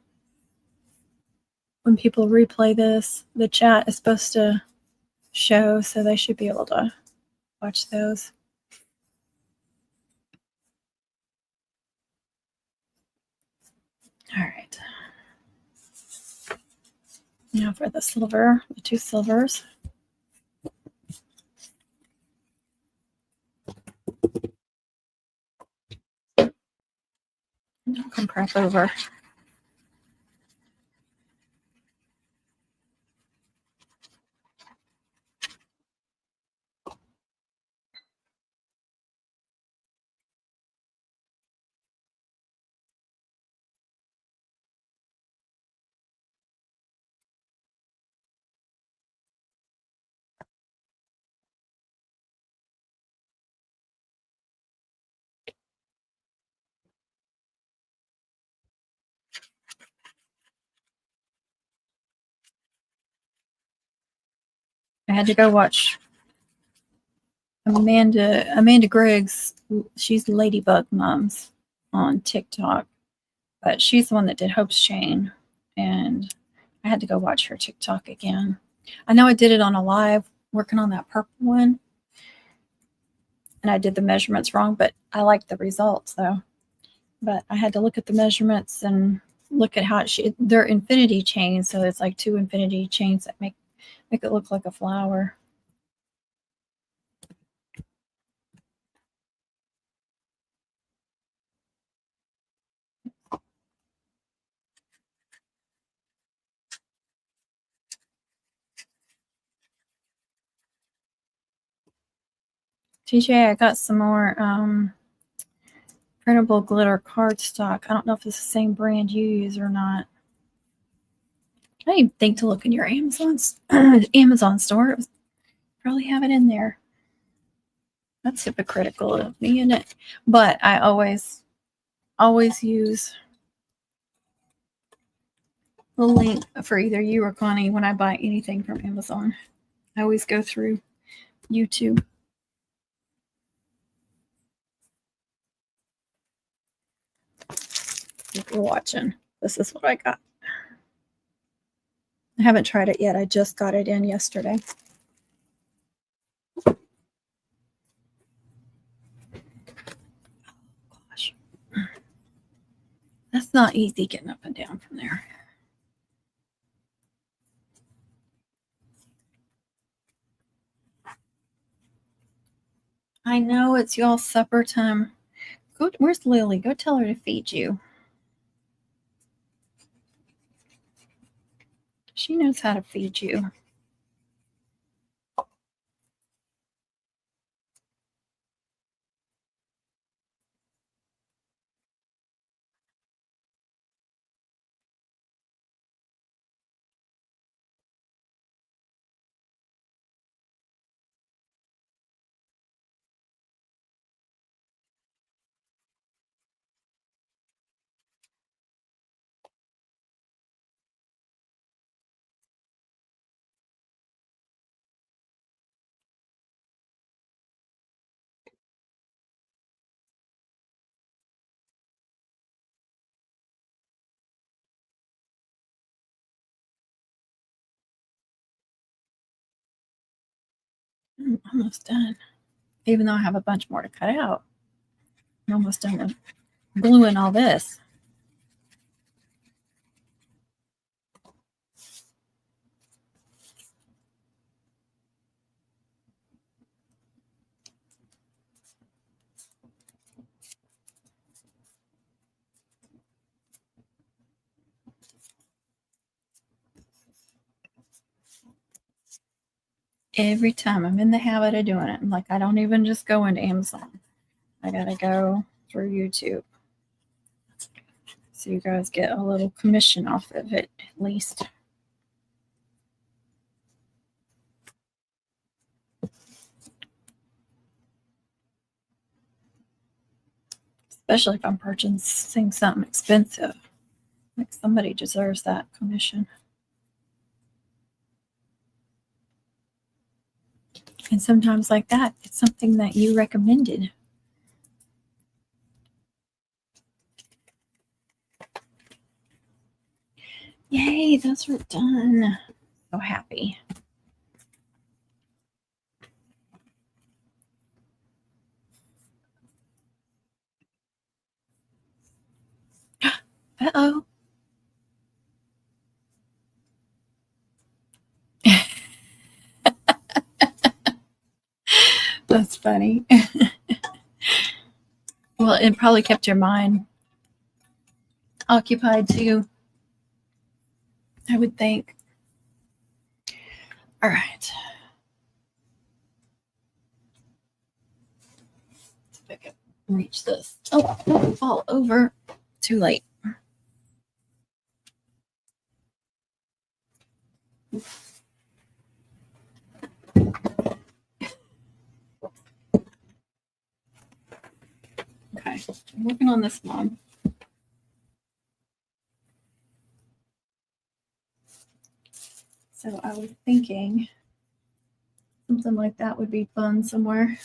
when people replay this. The chat is supposed to show, so they should be able to watch those. All right. Now for the silver, the two silvers. Don't come crap over. had to go watch Amanda Griggs. She's Ladybug Moms on TikTok, but she's the one that did Hope's Chain, and I had to go watch her TikTok again. I know I did it on a live working on that purple one, and I did the measurements wrong, but I liked the results though. But I had to look at the measurements and look at how they're infinity chains, so it's like 2 infinity chains that make it look like a flower. TJ, I got some more printable glitter cardstock. I don't know if it's the same brand you use or not. I didn't even think to look in your Amazon store. It was probably have it in there. That's hypocritical of me, isn't it? But I always use the link for either you or Connie when I buy anything from Amazon. I always go through YouTube. If you're watching, this is what I got. I haven't tried it yet. I just got it in yesterday. Gosh. That's not easy getting up and down from there. I know it's y'all supper time. Where's Lily? Go tell her to feed you. She knows how to feed you. I'm almost done. Even though I have a bunch more to cut out. I'm almost done with gluing all this. Every time I'm in the habit of doing it. I'm like, I don't even just go into Amazon. I gotta go through YouTube. So you guys get a little commission off of it, at least. Especially if I'm purchasing something expensive. Like somebody deserves that commission. And sometimes like that, it's something that you recommended. Yay, those are done. So happy. Uh-oh. That's funny. Well, it probably kept your mind occupied too, I would think. All right. See if I can reach this. Oh, don't fall over. Too late. Okay, I'm working on this one. So I was thinking something like that would be fun somewhere.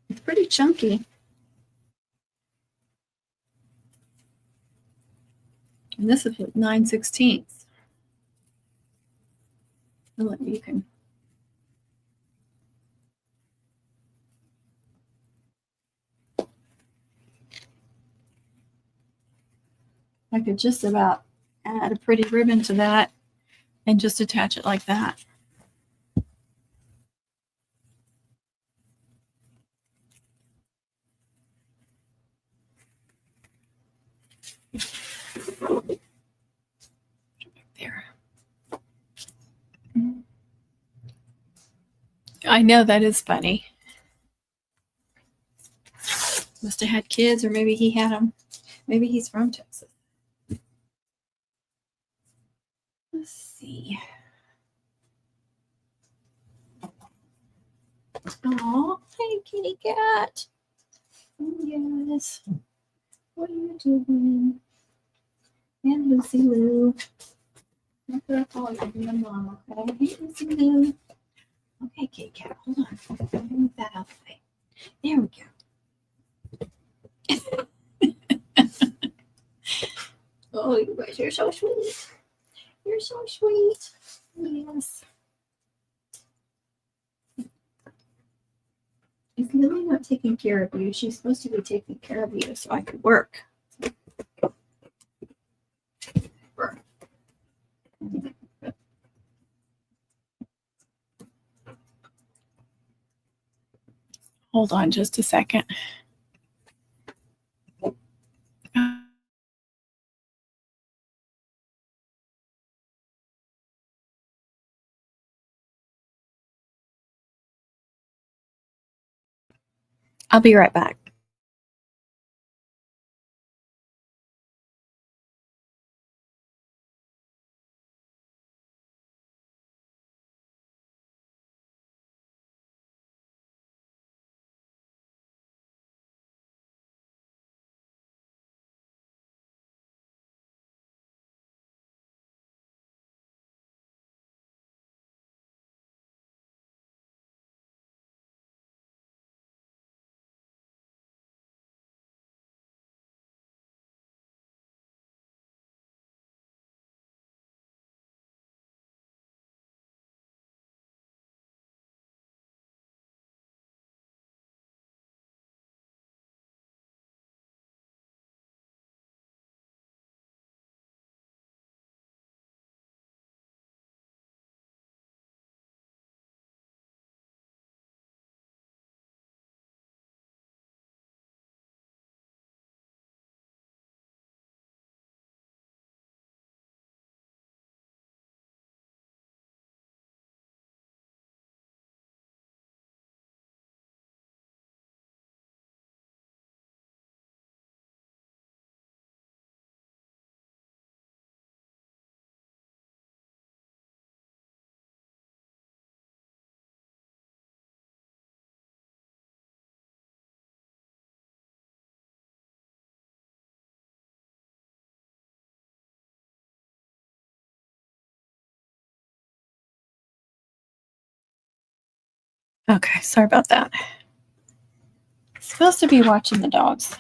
It's pretty chunky. And this is 9/16. Look, you can. I could just about add a pretty ribbon to that and just attach it like that. There. I know, that is funny. Must have had kids, or maybe he had them. Maybe he's from Texas. Let's see. Oh, hey, kitty cat. Yes. What are you doing? And Lucy Lou. I'm gonna call you mom, okay? Hey, Lucy Lou. Okay, kitty cat, hold on. Move that out of the way. There we go. Oh, you guys are so sweet. You're so sweet. Yes. Is Lily not taking care of you? She's supposed to be taking care of you so I could work. Hold on just a second. I'll be right back. Okay, sorry about that. Supposed to be watching the dogs.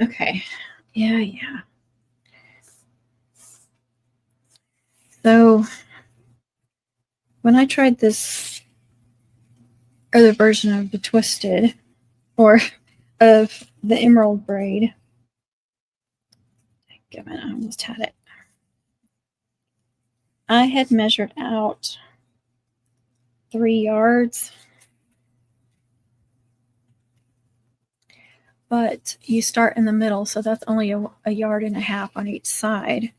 Okay. Yeah. So when I tried this other version of the Twisted, or of the Emerald Braid, give it, I almost had it. I had measured out 3 yards, but you start in the middle, so that's only a yard and a half on each side.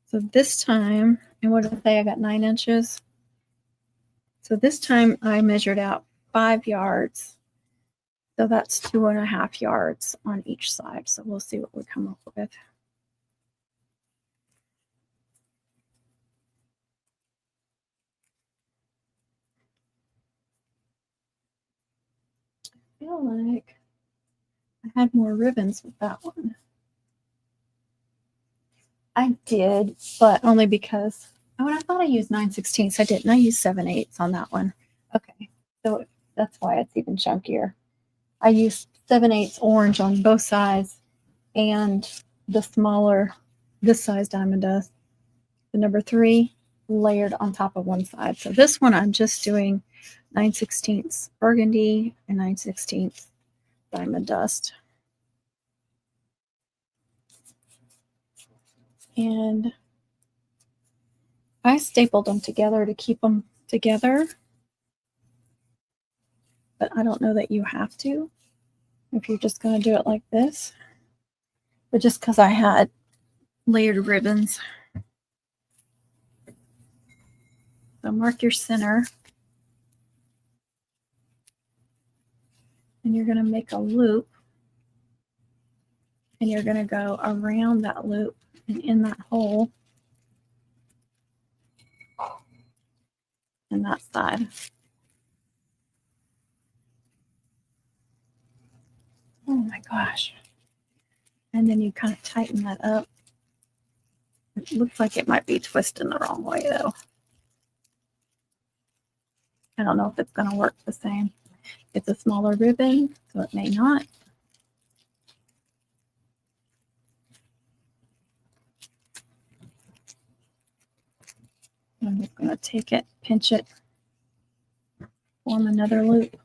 So this time, and what did I say? I got 9 inches. So this time I measured out 5 yards. So that's 2.5 yards on each side. So we'll see what we come up with. I feel like I had more ribbons with that one. I did, but only because, oh, and I thought I used 9/16. I didn't. I used 7/8 on that one. Okay, so that's why it's even chunkier. I used 7/8 orange on both sides, and the smaller, this size diamond dust, the number 3, layered on top of one side. So this one I'm just doing 9/16 burgundy and 9/16 diamond dust. And I stapled them together to keep them together, but I don't know that you have to if you're just going to do it like this. But just because I had layered ribbons. So mark your center. And you're going to make a loop. And you're going to go around that loop and in that hole in that side. Oh my gosh. And then you kind of tighten that up. It looks like it might be twisting the wrong way though. I don't know if it's going to work the same. It's a smaller ribbon, so it may not. I'm just going to take it, pinch it, form another loop.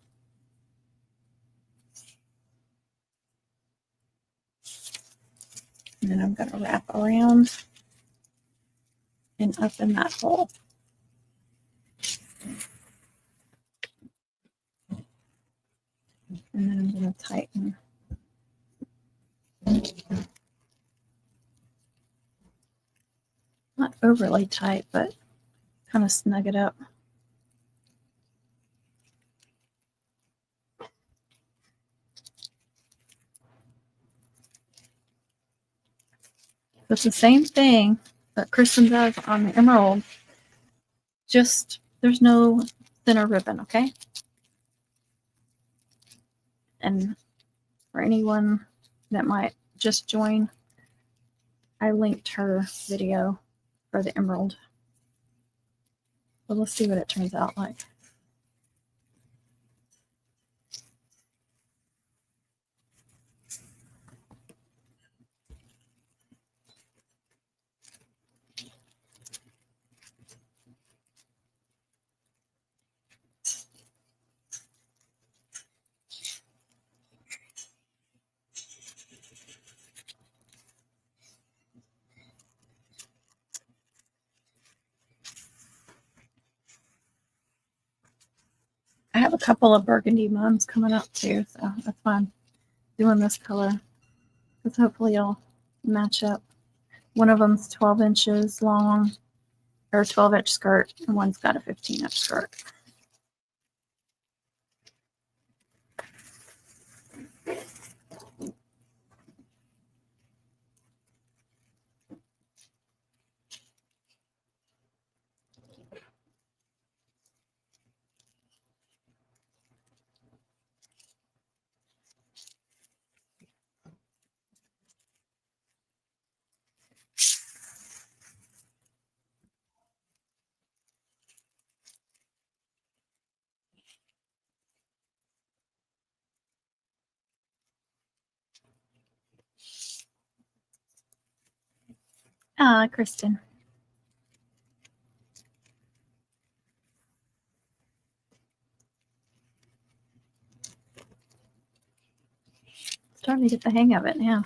And then I'm going to wrap around and up in that hole. And then I'm going to tighten. Not overly tight, but kind of snug it up. It's the same thing that Kristen does on the emerald, just there's no thinner ribbon, okay? And for anyone that might just join, I linked her video for the emerald. But let's see what it turns out like. I have a couple of burgundy mums coming up too, so that's why I'm doing this color, because hopefully it'll match up. One of them's 12 inches long, or 12-inch skirt, and one's got a 15-inch skirt. Ah, Kristen. Starting to get the hang of it now.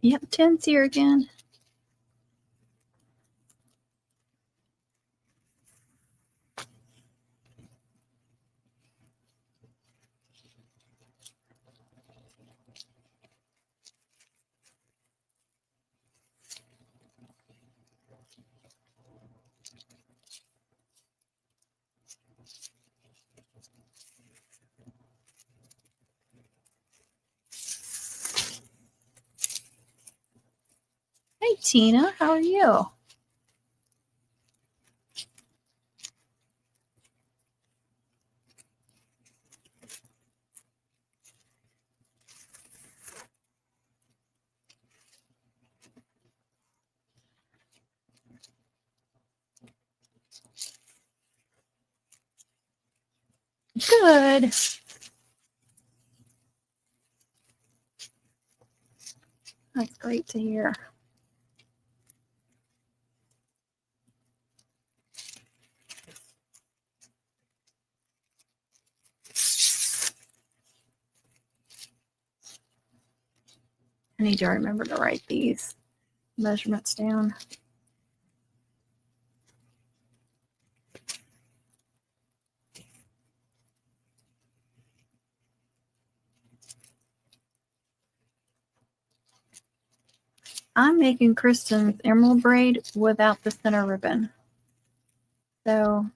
Yep, 10's here again. Hey, Tina, how are you? Good. That's great to hear. I need to remember to write these measurements down. I'm making Kristen's emerald braid without the center ribbon. So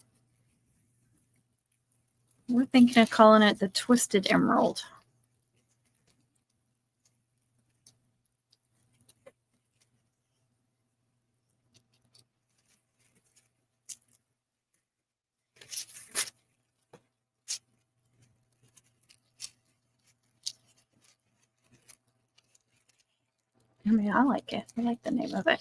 we're thinking of calling it the Twisted Emerald. I mean, I like it. I like the name of it.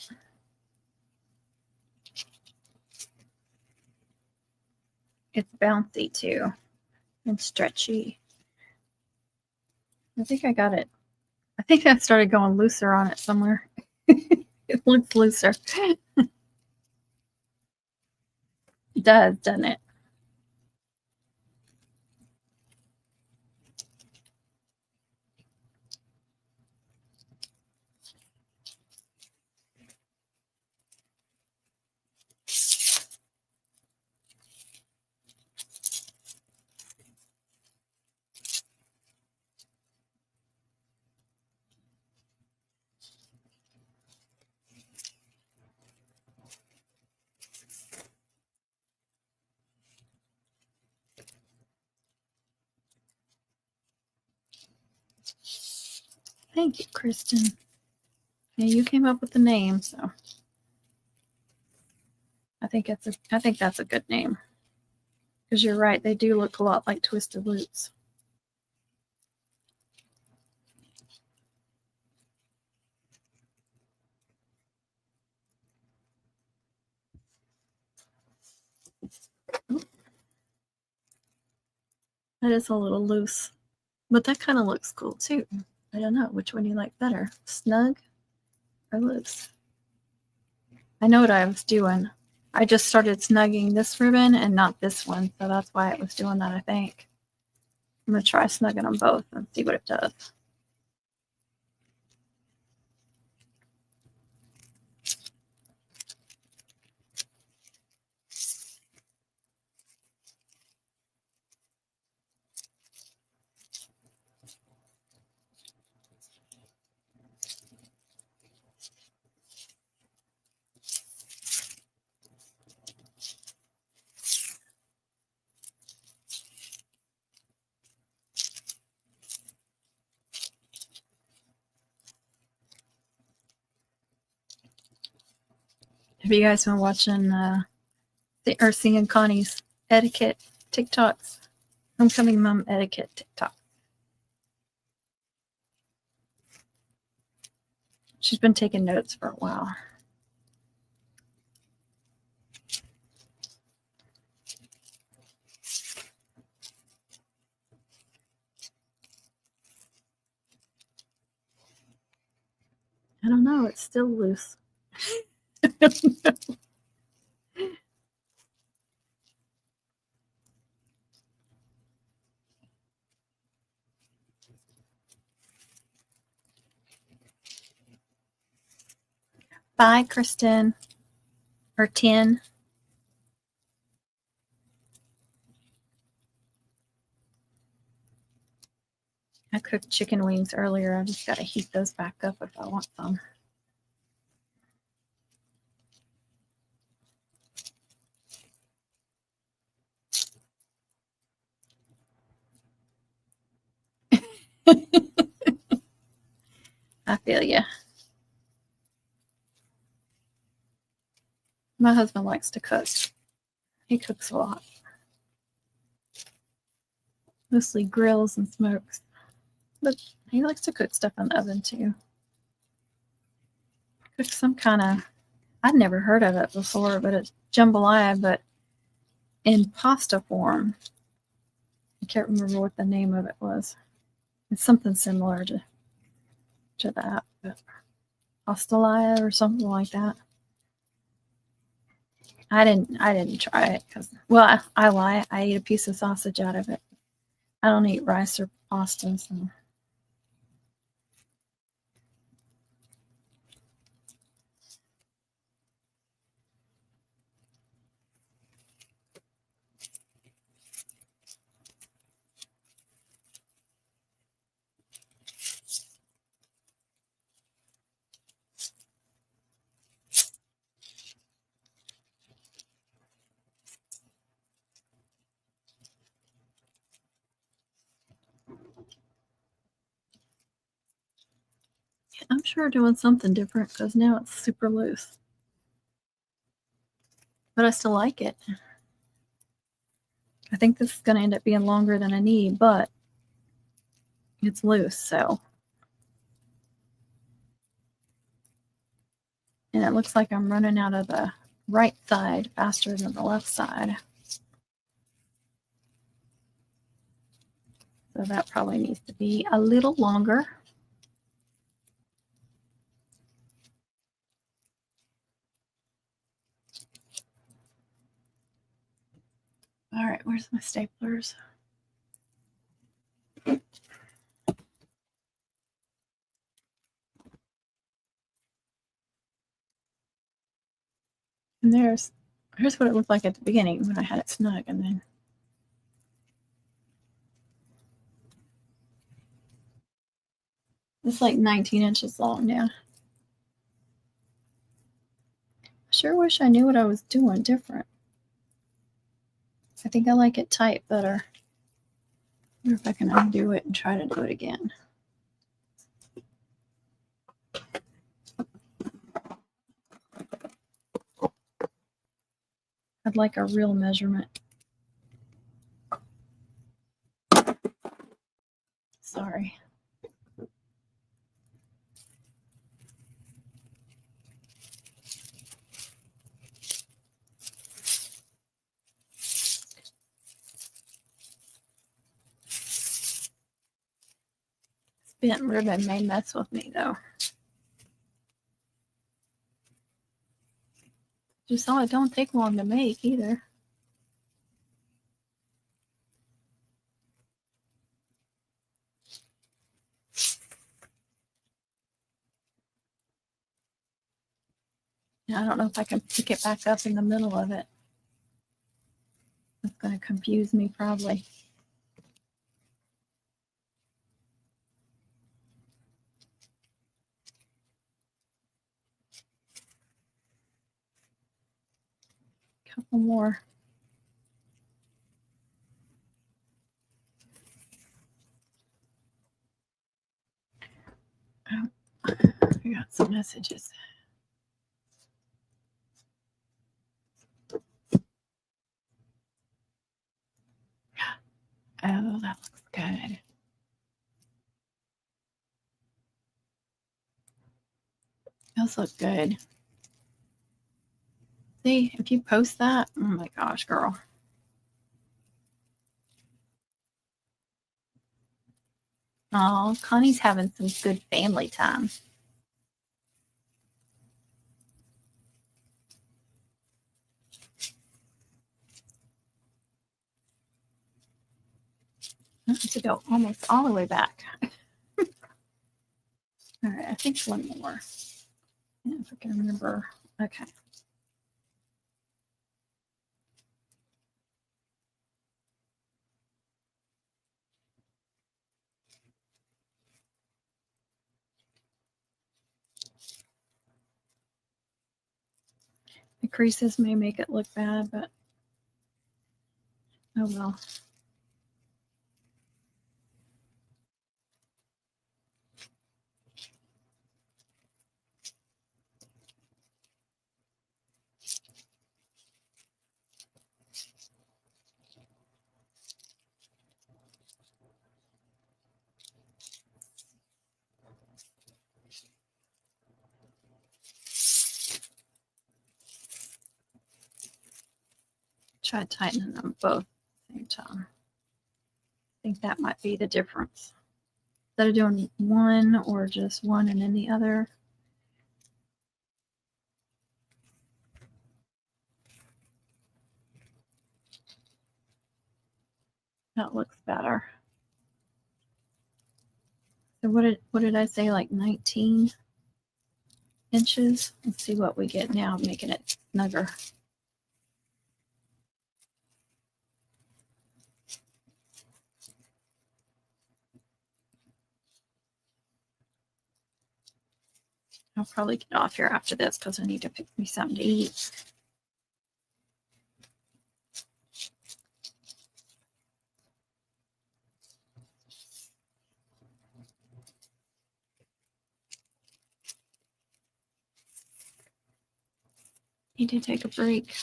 It's bouncy too and stretchy. I think I got it. I think I started going looser on it somewhere. It looks looser. It does, doesn't it? Thank you, Kristen. Yeah, you came up with the name, so I think that's a good name. Because you're right, they do look a lot like twisted loops. That is a little loose, but that kind of looks cool too. I don't know which one you like better, snug or loose. I know what I was doing. I just started snugging this ribbon and not this one, so that's why it was doing that, I think. I'm going to try snugging them both and see what it does. Have you guys been watching or seeing Connie's etiquette TikToks? Homecoming mom etiquette TikTok. She's been taking notes for a while. I don't know. It's still loose. I don't know. Bye, Kristen. Or 10. I cooked chicken wings earlier. I just got to heat those back up if I want some. I feel you. My husband likes to cook. He cooks a lot. Mostly grills and smokes. But he likes to cook stuff in the oven too. Cook some kind of, I'd never heard of it before, but it's jambalaya, but in pasta form. I can't remember what the name of it was. It's something similar to that, but pastalaya or something like that. I didn't try it because, well, I lie. I ate a piece of sausage out of it. I don't eat rice or pasta, so. I'm sure doing something different because now it's super loose. But I still like it. I think this is going to end up being longer than I need, but it's loose, so. And it looks like I'm running out of the right side faster than the left side. So that probably needs to be a little longer. All right, where's my staplers? And here's what it looked like at the beginning when I had it snug, and then it's like 19 inches long now. I sure wish I knew what I was doing different. I think I like it tight better. I wonder if I can undo it and try to do it again. I'd like a real measurement. Sorry. Bent ribbon may mess with me though. You saw it don't take long to make either. I don't know if I can pick it back up in the middle of it. It's going to confuse me probably. Couple more. Oh, I got some messages. Oh, that looks good. Those look good. See, if you post that, oh my gosh, girl. Oh, Connie's having some good family time. I have to go almost all the way back. All right, I think one more. Yeah, if I can remember. Okay. The creases may make it look bad, but oh well. Try tightening them both at the same time. I think that might be the difference. Instead of doing one or just one and then the other. That looks better. So what did I say, like 19 inches? Let's see what we get now, making it snugger. I'll probably get off here after this because I need to pick me something to eat. Need to take a break.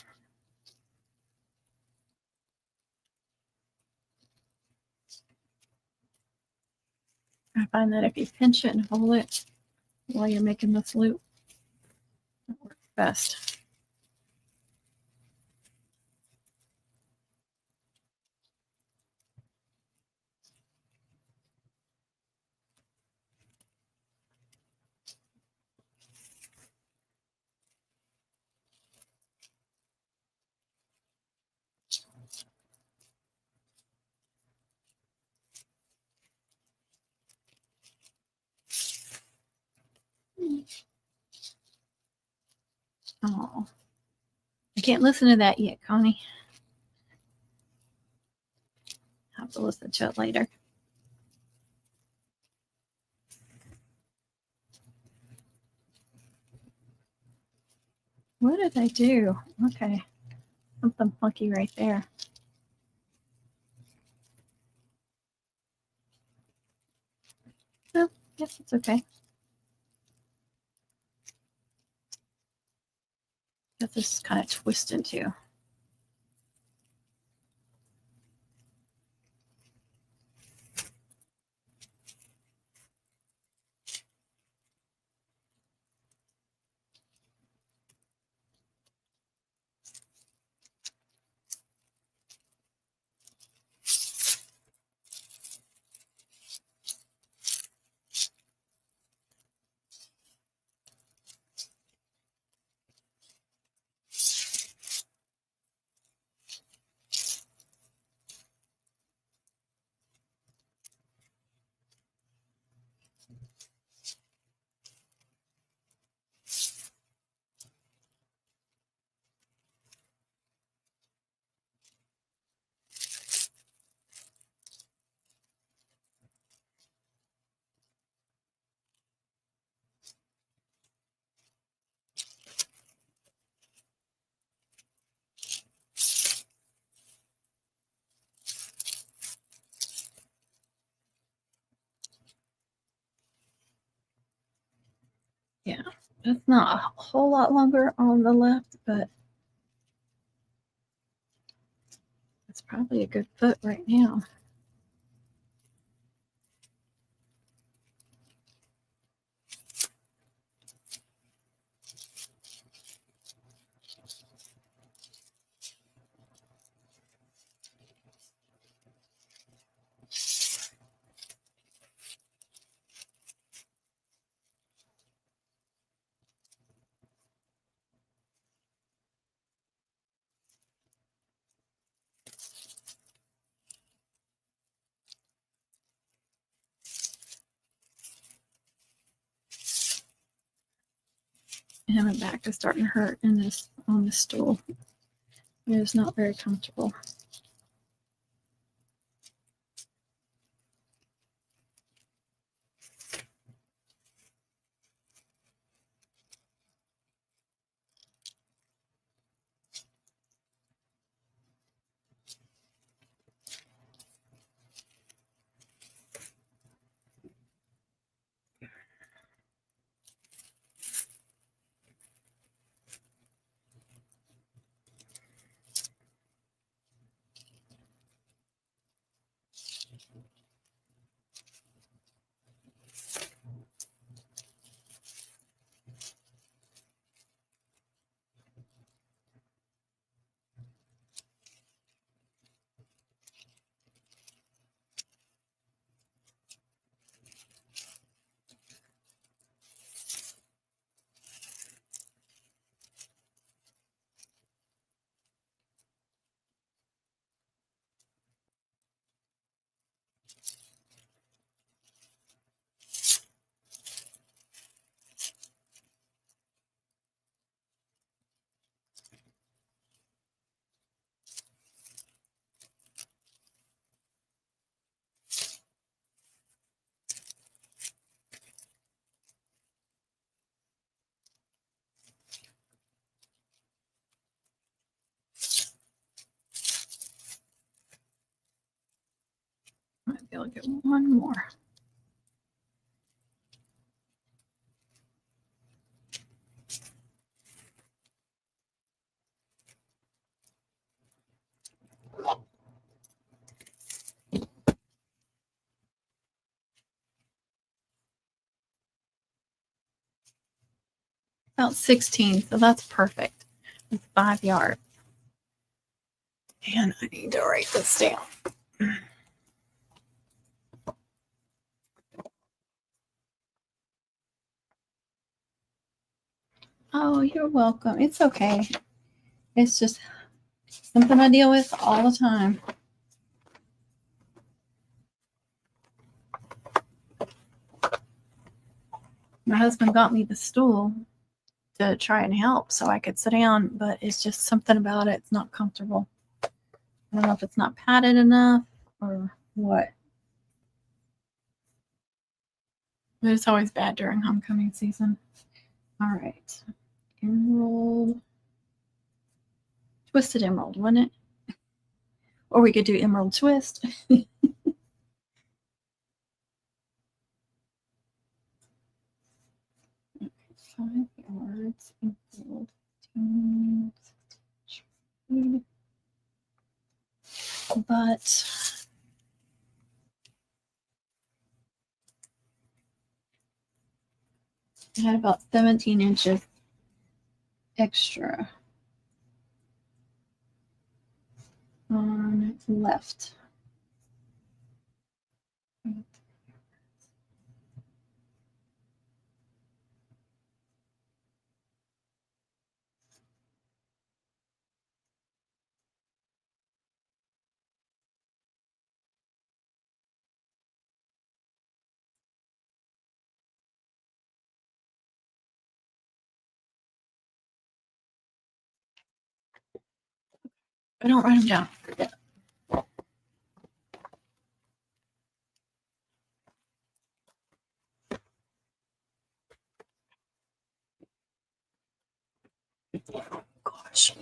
I find that if you pinch it and hold it while you're making this loop, it works best. Oh, I can't listen to that yet, Connie. I'll have to listen to it later. What did I do? Okay, something funky right there. No, yes, it's okay. Got this kind of twisted too. Yeah, it's not a whole lot longer on the left, but it's probably a good foot right now. And my back is starting to hurt in this on this stool. It is not very comfortable. Might be able to get one more. About 16, so that's perfect. It's 5 yards. And I need to write this down. Oh, you're welcome. It's okay. It's just something I deal with all the time. My husband got me the stool to try and help so I could sit down, but it's just something about it. It's not comfortable. I don't know if it's not padded enough or what. But it's always bad during homecoming season. All right. Emerald. Twisted Emerald, wasn't it? Or we could do Emerald Twist. 5 yards, emerald, 10, but I had about 17 inches extra on left. I don't write them down. Gosh.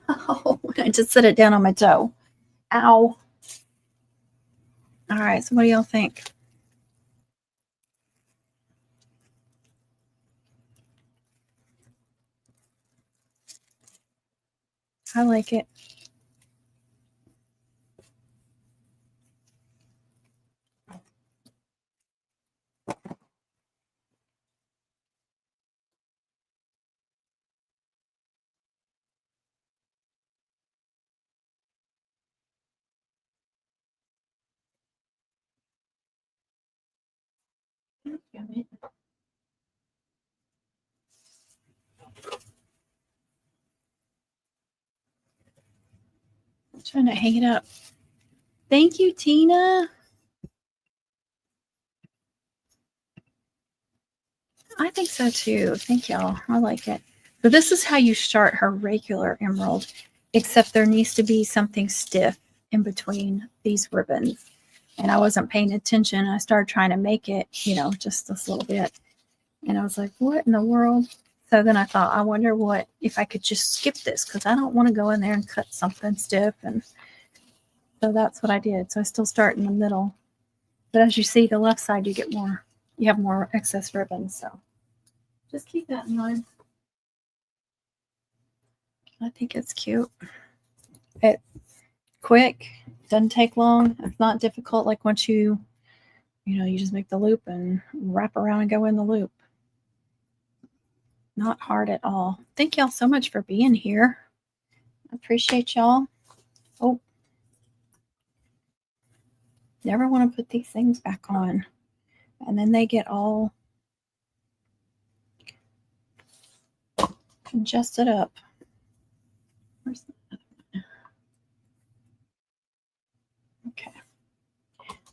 Oh, I just set it down on my toe. Ow. All right, so what do y'all think? I like it. Trying to hang it up. Thank you, Tina. I think so too. Thank y'all. I like it. So this is how you start her regular emerald, except there needs to be something stiff in between these ribbons. And I wasn't paying attention. I started trying to make it, you know, just this little bit. And I was like, what in the world? So then I thought, I wonder what, if I could just skip this, because I don't want to go in there and cut something stiff. And so that's what I did. So I still start in the middle. But as you see, the left side, you get more, you have more excess ribbons. So just keep that in mind. I think it's cute. It's quick, doesn't take long. It's not difficult. Like once you know, you just make the loop and wrap around and go in the loop. Not hard at all. Thank y'all so much for being here. I appreciate y'all. Oh, never want to put these things back on. And then they get all congested up. Where's the other one? Okay.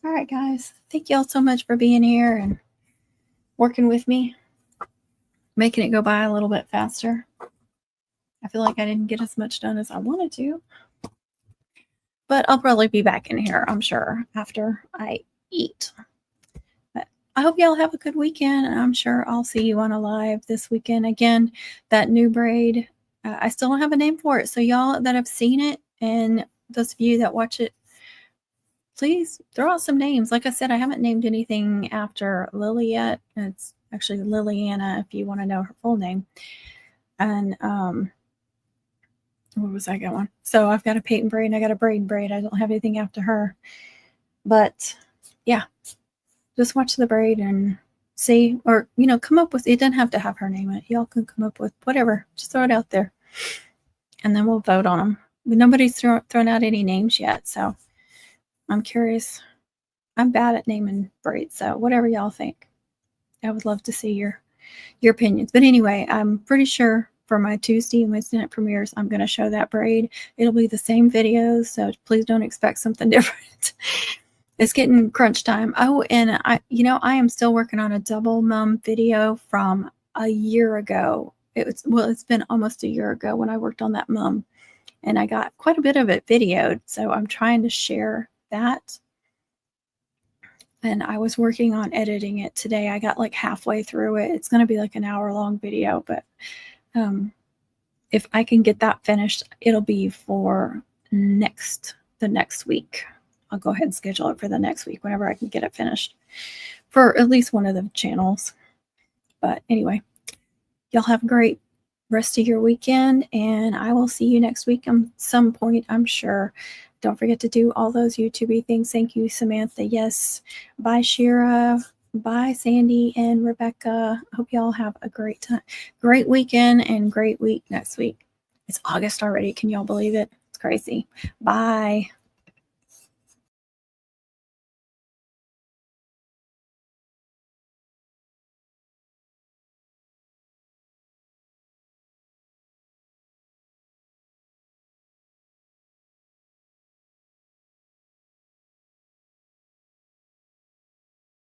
All right, guys. Thank y'all so much for being here and working with me, making it go by a little bit faster. I feel like I didn't get as much done as I wanted to. But I'll probably be back in here, I'm sure, after I eat. But I hope y'all have a good weekend, and I'm sure I'll see you on a live this weekend. Again, that new braid, I still don't have a name for it. So y'all that have seen it, and those of you that watch it, please throw out some names. Like I said, I haven't named anything after Lily yet. It's actually Liliana, if you want to know her full name. And what was I going? So I've got a Peyton braid and I got a braid. I don't have anything after her. But yeah, just watch the braid and see, or, you know, come up with, it doesn't have to have her name in it. Y'all can come up with whatever. Just throw it out there. And then we'll vote on them. But nobody's thrown out any names yet. So I'm curious. I'm bad at naming braids. So whatever y'all think. I would love to see your opinions. But anyway, I'm pretty sure for my Tuesday and Wednesday night premieres, I'm going to show that braid. It'll be the same videos, so please don't expect something different. It's getting crunch time. Oh, and I am still working on a double mum video from a year ago. It's been almost a year ago when I worked on that mum, and I got quite a bit of it videoed, so I'm trying to share that. And I was working on editing it today. I got like halfway through it. It's going to be like an hour-long video, but if I can get that finished, it'll be for the next week. I'll go ahead and schedule it for the next week whenever I can get it finished for at least one of the channels. But anyway, y'all have a great rest of your weekend, and I will see you next week at some point, I'm sure. Don't forget to do all those YouTube things. Thank you, Samantha. Yes. Bye, Shira. Bye, Sandy and Rebecca. I hope y'all have a great time, great weekend, and great week next week. It's August already. Can y'all believe it? It's crazy. Bye.